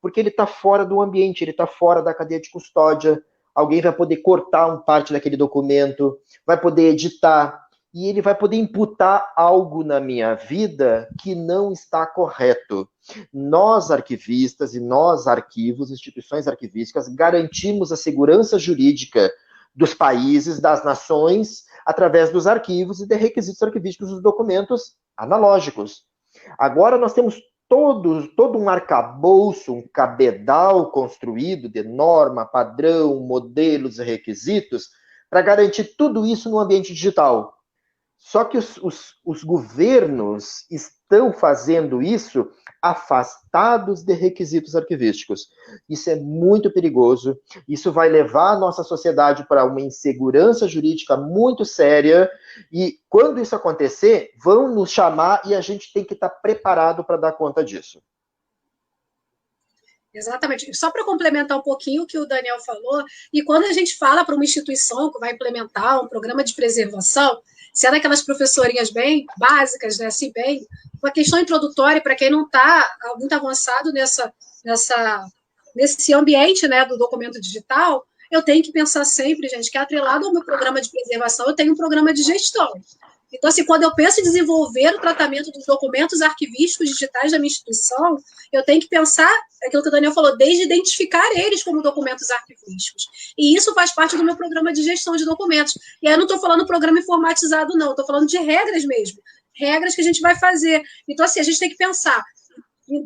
Porque ele está fora do ambiente, ele está fora da cadeia de custódia. Alguém vai poder cortar uma parte daquele documento, vai poder editar, e ele vai poder imputar algo na minha vida que não está correto. Nós, arquivistas, e nós, arquivos, instituições arquivísticas, garantimos a segurança jurídica dos países, das nações, através dos arquivos e de requisitos arquivísticos dos documentos analógicos. Agora nós temos todo um arcabouço, um cabedal construído de norma, padrão, modelos e requisitos para garantir tudo isso no ambiente digital. Só que os governos estão fazendo isso afastados de requisitos arquivísticos. Isso é muito perigoso. Isso vai levar a nossa sociedade para uma insegurança jurídica muito séria. E quando isso acontecer, vão nos chamar e a gente tem que estar preparado para dar conta disso. Exatamente. Só para complementar um pouquinho o que o Daniel falou, e quando a gente fala para uma instituição que vai implementar um programa de preservação, se é daquelas professorinhas bem básicas, né, assim, bem, uma questão introdutória para quem não está muito avançado nesse ambiente, né, do documento digital, eu tenho que pensar sempre, gente, que atrelado ao meu programa de preservação, eu tenho um programa de gestão. Então, assim, quando eu penso em desenvolver o tratamento dos documentos arquivísticos digitais da minha instituição, eu tenho que pensar, aquilo que o Daniel falou, desde identificar eles como documentos arquivísticos. E isso faz parte do meu programa de gestão de documentos. E aí eu não estou falando programa informatizado, não, estou falando de regras mesmo, regras que a gente vai fazer. Então, assim, a gente tem que pensar em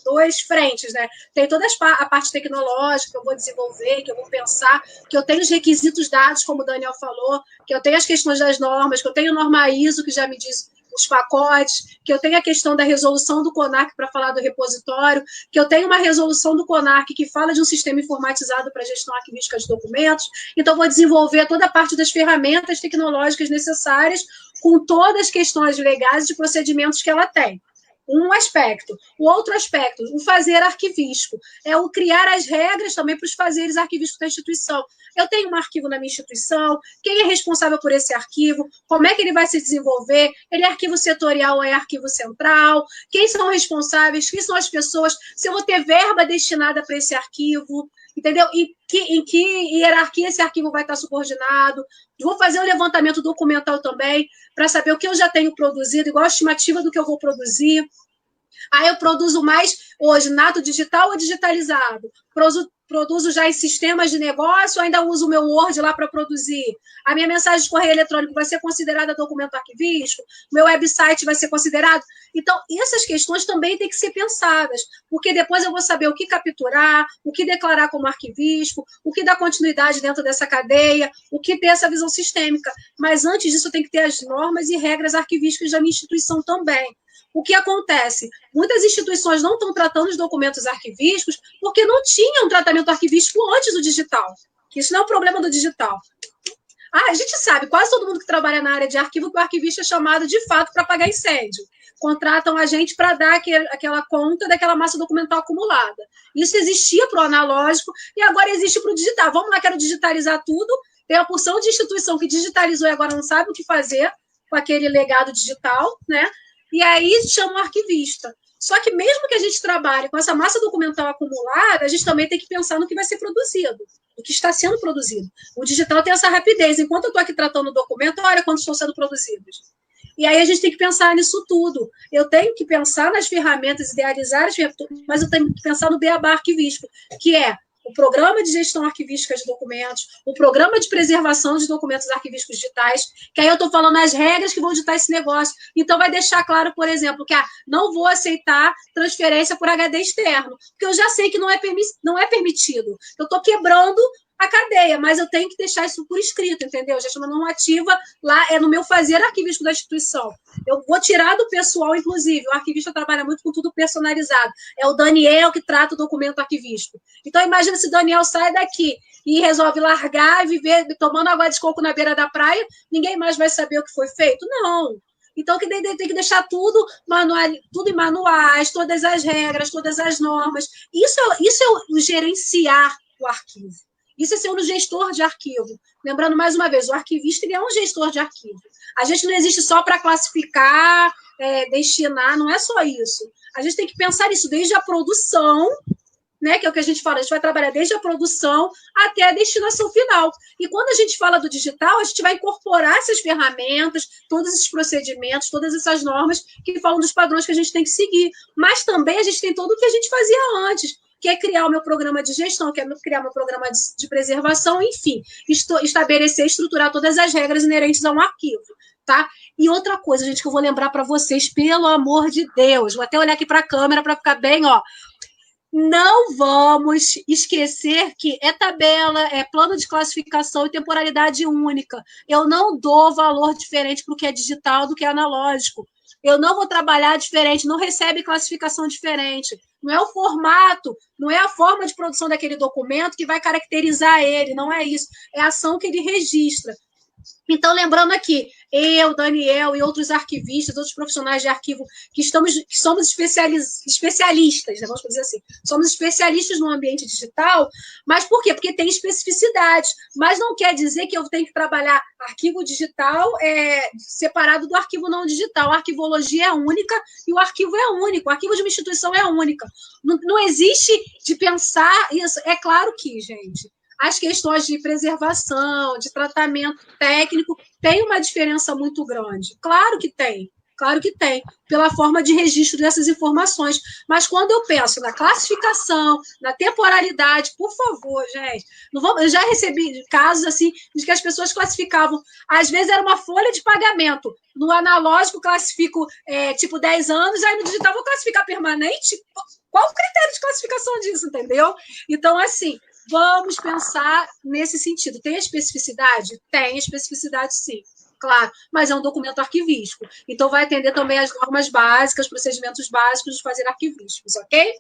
duas frentes, né? Tem toda a parte tecnológica que eu vou desenvolver, que eu vou pensar, que eu tenho os requisitos dados, como o Daniel falou, que eu tenho as questões das normas, que eu tenho norma ISO, que já me diz os pacotes, que eu tenho a questão da resolução do CONARC para falar do repositório, que eu tenho uma resolução do CONARC que fala de um sistema informatizado para gestão arquivística de documentos. Então, vou desenvolver toda a parte das ferramentas tecnológicas necessárias com todas as questões legais e de procedimentos que ela tem. Um aspecto. O outro aspecto, o fazer arquivístico, é o criar as regras também para os fazeres arquivísticos da instituição. Eu tenho um arquivo na minha instituição, quem é responsável por esse arquivo, como é que ele vai se desenvolver, ele é arquivo setorial ou é arquivo central, quem são responsáveis, quem são as pessoas, se eu vou ter verba destinada para esse arquivo, entendeu? E em que hierarquia esse arquivo vai estar subordinado. Vou fazer o levantamento documental também, para saber o que eu já tenho produzido, igual a estimativa do que eu vou produzir. Aí eu produzo mais hoje, nato digital ou digitalizado? produzo já em sistemas de negócio, ou ainda uso o meu Word lá para produzir? A minha mensagem de correio eletrônico vai ser considerada documento arquivístico? O meu website vai ser considerado? Então, essas questões também têm que ser pensadas, porque depois eu vou saber o que capturar, o que declarar como arquivístico, o que dar continuidade dentro dessa cadeia, o que ter essa visão sistêmica. Mas antes disso, eu tenho que ter as normas e regras arquivísticas da minha instituição também. O que acontece? Muitas instituições não estão tratando os documentos arquivísticos porque não tinham tratamento arquivístico antes do digital. Isso não é um problema do digital. A gente sabe, quase todo mundo que trabalha na área de arquivo, que o arquivista é chamado de fato para apagar incêndio. Contratam a gente para dar aquela conta daquela massa documental acumulada. Isso existia para o analógico e agora existe para o digital. Vamos lá, quero digitalizar tudo. Tem a porção de instituição que digitalizou e agora não sabe o que fazer com aquele legado digital, né? E aí chama o arquivista. Só que mesmo que a gente trabalhe com essa massa documental acumulada, a gente também tem que pensar no que vai ser produzido, no que está sendo produzido. O digital tem essa rapidez. Enquanto eu estou aqui tratando o documento, olha quantos estão sendo produzidos. E aí a gente tem que pensar nisso tudo. Eu tenho que pensar nas ferramentas, idealizar as ferramentas, mas eu tenho que pensar no beabá arquivístico, que é o programa de gestão arquivística de documentos, o programa de preservação de documentos arquivísticos digitais, que aí eu estou falando as regras que vão ditar esse negócio. Então, vai deixar claro, por exemplo, que não vou aceitar transferência por HD externo, porque eu já sei que não é permitido. Eu estou quebrando a cadeia, mas eu tenho que deixar isso por escrito, entendeu? Já chama normativa, lá é no meu fazer arquivístico da instituição. Eu vou tirar do pessoal, inclusive, o arquivista trabalha muito com tudo personalizado. É o Daniel que trata o documento arquivístico. Então, imagina se o Daniel sai daqui e resolve largar e viver tomando água de coco na beira da praia, ninguém mais vai saber o que foi feito? Não. Então, tem que deixar tudo em manuais, todas as regras, todas as normas. Isso é o gerenciar o arquivo. Isso é ser um gestor de arquivo. Lembrando, mais uma vez, o arquivista ele é um gestor de arquivo. A gente não existe só para classificar, destinar, não é só isso. A gente tem que pensar isso desde a produção, né, que é o que a gente fala, a gente vai trabalhar desde a produção até a destinação final. E quando a gente fala do digital, a gente vai incorporar essas ferramentas, todos esses procedimentos, todas essas normas que falam dos padrões que a gente tem que seguir. Mas também a gente tem todo o que a gente fazia antes, que é criar o meu programa de gestão, que é criar o meu programa de preservação, enfim, estabelecer, estruturar todas as regras inerentes a um arquivo, tá? E outra coisa, gente, que eu vou lembrar para vocês, pelo amor de Deus, vou até olhar aqui para a câmera para ficar bem, ó. Não vamos esquecer que é tabela, é plano de classificação e temporalidade única. Eu não dou valor diferente para o que é digital do que é analógico. Eu não vou trabalhar diferente, não recebe classificação diferente. Não é o formato, não é a forma de produção daquele documento que vai caracterizar ele, não é isso. É a ação que ele registra. Então, lembrando aqui, eu, Daniel e outros arquivistas, outros profissionais de arquivo que somos especialistas, né, vamos dizer assim, somos especialistas no ambiente digital, mas por quê? Porque tem especificidades, mas não quer dizer que eu tenho que trabalhar arquivo digital separado do arquivo não digital. A arquivologia é única e o arquivo é único, o arquivo de uma instituição é única. Não existe de pensar isso. É claro que, gente, as questões de preservação, de tratamento técnico, tem uma diferença muito grande. Claro que tem, pela forma de registro dessas informações. Mas quando eu penso na classificação, na temporalidade, por favor, gente, eu já recebi casos assim de que as pessoas classificavam, às vezes era uma folha de pagamento. No analógico, classifico tipo 10 anos, aí no digital vou classificar permanente. Qual o critério de classificação disso, entendeu? Então, assim, vamos pensar nesse sentido. Tem especificidade? Tem especificidade, sim, claro, mas é um documento arquivístico. Então, vai atender também as normas básicas, procedimentos básicos de fazer arquivísticos, ok?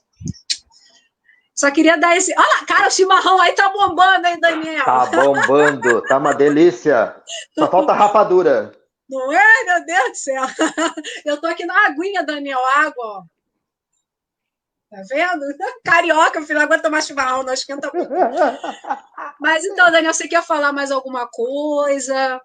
Só queria dar esse... Olha, cara, o chimarrão aí tá bombando, hein, Daniel? Tá bombando, tá uma delícia. Só falta rapadura. Não é? Meu Deus do céu. Eu tô aqui na aguinha, Daniel, água, ó. Tá vendo? Carioca, filho, agora tomar chimarrão, não esquenta muito. Mas então, Daniel, você quer falar mais alguma coisa?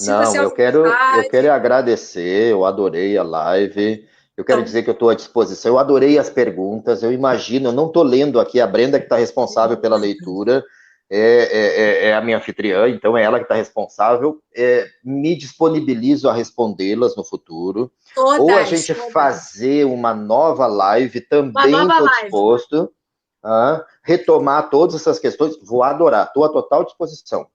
Não, eu quero agradecer, eu adorei a live, eu quero dizer que eu estou à disposição, eu adorei as perguntas, eu imagino, eu não estou lendo aqui, a Brenda que está responsável pela leitura, é a minha anfitriã, então é ela que está responsável, me disponibilizo a respondê-las no futuro. Ou a gente fazer uma nova live, também estou disposto. retomar todas essas questões, vou adorar, estou à total disposição.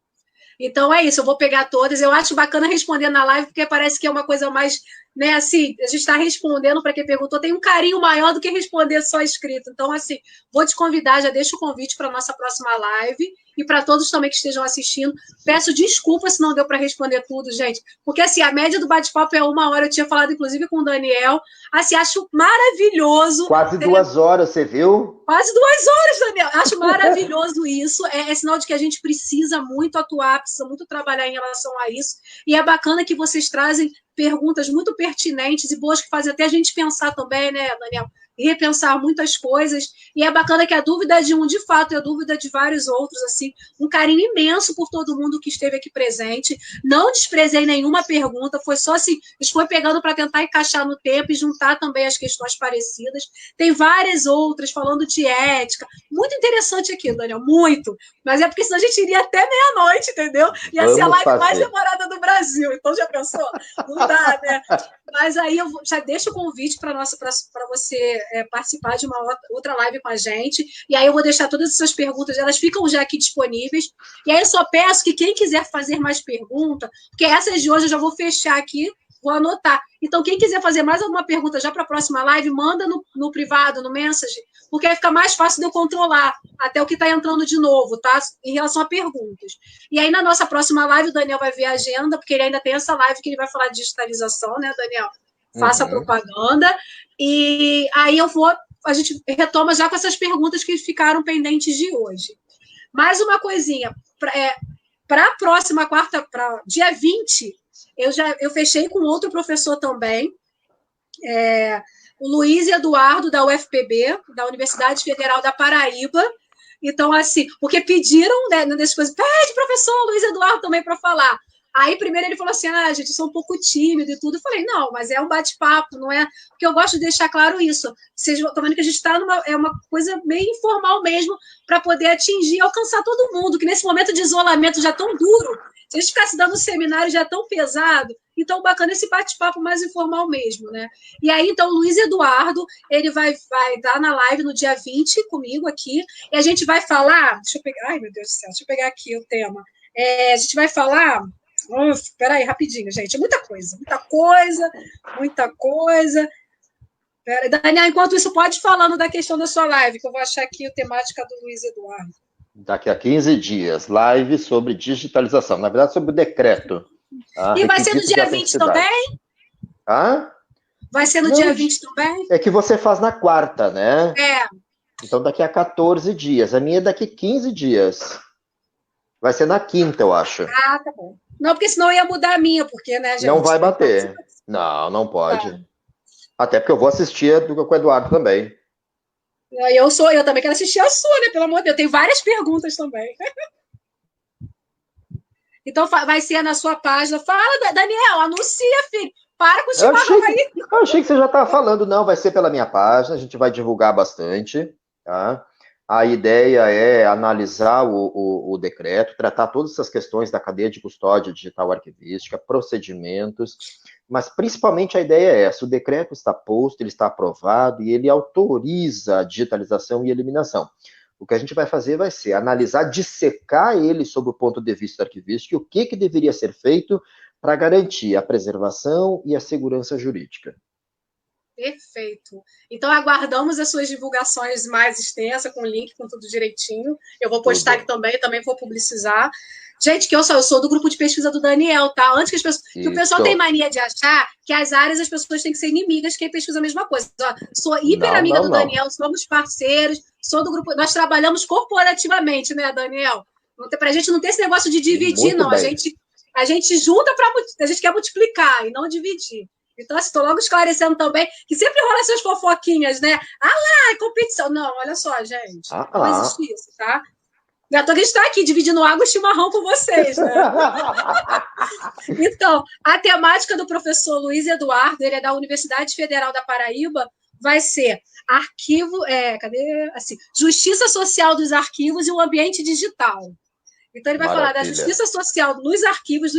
Então é isso, eu vou pegar todas. Eu acho bacana responder na live, porque parece que é uma coisa mais, né, assim, a gente está respondendo para quem perguntou, tem um carinho maior do que responder só escrito. Então, assim, vou te convidar, já deixo o convite para a nossa próxima live e para todos também que estejam assistindo. Peço desculpa se não deu para responder tudo, gente, porque assim, a média do bate-papo é 1 hora, eu tinha falado inclusive com o Daniel, assim, acho maravilhoso. Quase 2 horas, você viu? Quase 2 horas, Daniel. Acho maravilhoso isso. É sinal de que a gente precisa muito atuar, precisa muito trabalhar em relação a isso. E é bacana que vocês trazem perguntas muito pertinentes e boas que fazem até a gente pensar também, né, Daniel? E repensar muitas coisas. E é bacana que a dúvida de um, de fato, é a dúvida de vários outros, assim. Um carinho imenso por todo mundo que esteve aqui presente. Não desprezei nenhuma pergunta, foi só assim, a gente foi pegando para tentar encaixar no tempo e juntar também as questões parecidas. Tem várias outras falando de ética. Muito interessante aqui, Daniel, muito. Mas é porque senão a gente iria até meia-noite, entendeu? Ia ser a live mais demorada do Brasil. Então já pensou? Não dá, né? Mas aí eu já deixo o convite para você participar de uma outra live com a gente. E aí eu vou deixar todas essas perguntas, elas ficam já aqui disponíveis. E aí eu só peço que quem quiser fazer mais pergunta, porque essas de hoje eu já vou fechar aqui, vou anotar. Então, quem quiser fazer mais alguma pergunta já para a próxima live, manda no privado, no message, porque aí fica mais fácil de eu controlar até o que está entrando de novo, tá? Em relação a perguntas. E aí, na nossa próxima live, o Daniel vai ver a agenda, porque ele ainda tem essa live que ele vai falar de digitalização, né, Daniel? Faça a propaganda. E aí a gente retoma já com essas perguntas que ficaram pendentes de hoje. Mais uma coisinha, para a próxima quarta, para dia 20, eu fechei com outro professor também, o Luiz Eduardo, da UFPB, da Universidade Federal da Paraíba. Então, assim, porque pediram, né, das coisas, pede professor Luiz Eduardo também para falar. Aí, primeiro ele falou assim, gente, eu sou um pouco tímido e tudo. Eu falei, não, mas é um bate-papo, não é? Porque eu gosto de deixar claro isso. Vocês estão vendo que a gente está uma coisa meio informal mesmo, para poder atingir e alcançar todo mundo, que nesse momento de isolamento já tão duro, se a gente ficasse dando um seminário já tão pesado, então bacana esse bate-papo mais informal mesmo, né? E aí, então, o Luiz Eduardo, ele vai dar na live no dia 20 comigo aqui, e a gente vai falar, deixa eu pegar, ai meu Deus do céu, deixa eu pegar aqui o tema. A gente vai falar, peraí, rapidinho, gente, é muita coisa. Pera, Daniel, enquanto isso, pode ir falando da questão da sua live, que eu vou achar aqui a temática do Luiz Eduardo. Daqui a 15 dias, live sobre digitalização, na verdade sobre o decreto. E vai ser no dia 20 também? Vai ser no dia 20 também? É que você faz na quarta, né? Então daqui a 14 dias. A minha é daqui a 15 dias. Vai ser na quinta, eu acho. Tá bom. Não, porque senão eu ia mudar a minha, porque, né, gente? Não vai bater. Não pode. Até porque eu vou assistir com o Eduardo também. Eu também quero assistir a sua, né? Pelo amor de Deus, tem várias perguntas também. Então, vai ser na sua página. Fala, Daniel, anuncia, filho. Para com o chimarrão aí. Eu achei que você já estava falando. Não, vai ser pela minha página, a gente vai divulgar bastante, tá? A ideia é analisar o decreto, tratar todas essas questões da cadeia de custódia digital arquivística, procedimentos, mas principalmente a ideia é essa: o decreto está posto, ele está aprovado e ele autoriza a digitalização e eliminação. O que a gente vai fazer vai ser analisar, dissecar ele sob o ponto de vista arquivístico e o que deveria ser feito para garantir a preservação e a segurança jurídica. Perfeito. Então, aguardamos as suas divulgações mais extensas, com link, com tudo direitinho. Eu vou postar aqui também vou publicizar. Gente, que eu sou do grupo de pesquisa do Daniel, tá? Antes que as pessoas. Que o pessoal tem mania de achar que as áreas as pessoas têm que ser inimigas, quem pesquisa a mesma coisa. Sou hiper amiga do Daniel, somos parceiros, sou do grupo. Nós trabalhamos corporativamente, né, Daniel? Pra gente não ter esse negócio de dividir, não. A gente junta a gente quer multiplicar e não dividir. Então, assim, estou logo esclarecendo também que sempre rola essas fofoquinhas, né? É competição. Não, olha só, gente. Não existe isso, tá? Já tô que está aqui dividindo água e chimarrão com vocês, né? Então, a temática do professor Luiz Eduardo, ele é da Universidade Federal da Paraíba, vai ser Justiça Social dos Arquivos e o Ambiente Digital. Então, ele vai falar da justiça social nos arquivos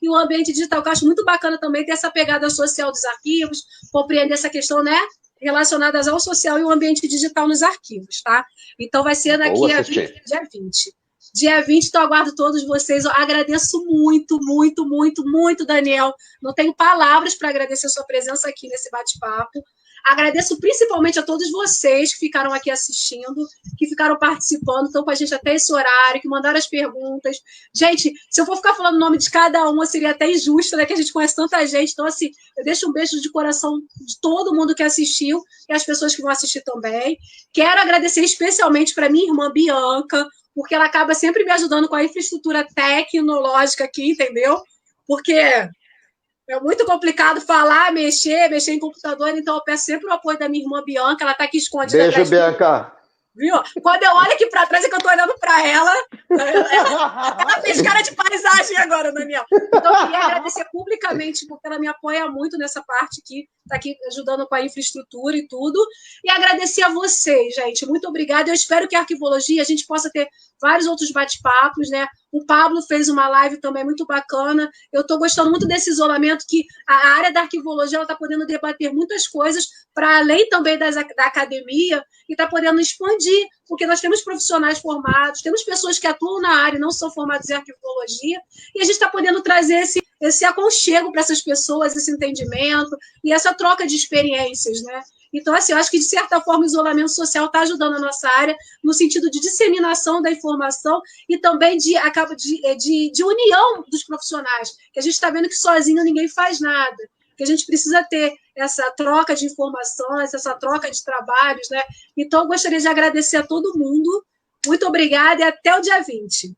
e o ambiente digital, que eu acho muito bacana também ter essa pegada social dos arquivos, compreender essa questão, né? relacionadas ao social e o ambiente digital nos arquivos, tá? Então, vai ser daqui a dia 20. Dia 20, então aguardo todos vocês. Eu agradeço muito, muito, muito, muito, Daniel. Não tenho palavras para agradecer a sua presença aqui nesse bate-papo. Agradeço principalmente a todos vocês que ficaram aqui assistindo, que ficaram participando, estão com a gente até esse horário, que mandaram as perguntas. Gente, se eu for ficar falando o nome de cada uma, seria até injusto, né? Que a gente conhece tanta gente. Então, assim, eu deixo um beijo de coração de todo mundo que assistiu e as pessoas que vão assistir também. Quero agradecer especialmente para minha irmã Bianca, porque ela acaba sempre me ajudando com a infraestrutura tecnológica aqui, entendeu? Porque é muito complicado falar, mexer em computador, então eu peço sempre o apoio da minha irmã Bianca, ela está aqui escondida. Beijo, Bianca! Viu? Quando eu olho aqui para trás é que eu estou olhando para ela. Ela fez cara de paisagem agora, Daniel. Então, eu queria agradecer publicamente, porque ela me apoia muito nessa parte aqui, está aqui ajudando com a infraestrutura e tudo. E agradecer a vocês, gente. Muito obrigada. Eu espero que a Arquivologia a gente possa ter vários outros bate-papos, né? O Pablo fez uma live também muito bacana. Eu estou gostando muito desse isolamento, que a área da Arquivologia está podendo debater muitas coisas para além também da academia e está podendo expandir, porque nós temos profissionais formados, temos pessoas que atuam na área e não são formadas em arquivologia, e a gente está podendo trazer esse aconchego para essas pessoas, esse entendimento e essa troca de experiências, né? Então, assim, eu acho que, de certa forma, o isolamento social está ajudando a nossa área no sentido de disseminação da informação e também de união dos profissionais, que a gente está vendo que sozinho ninguém faz nada, que a gente precisa ter essa troca de informações, essa troca de trabalhos, né? Então, eu gostaria de agradecer a todo mundo. Muito obrigada e até o dia 20.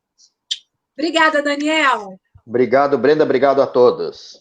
Obrigada, Daniel. Obrigado, Brenda. Obrigado a todos.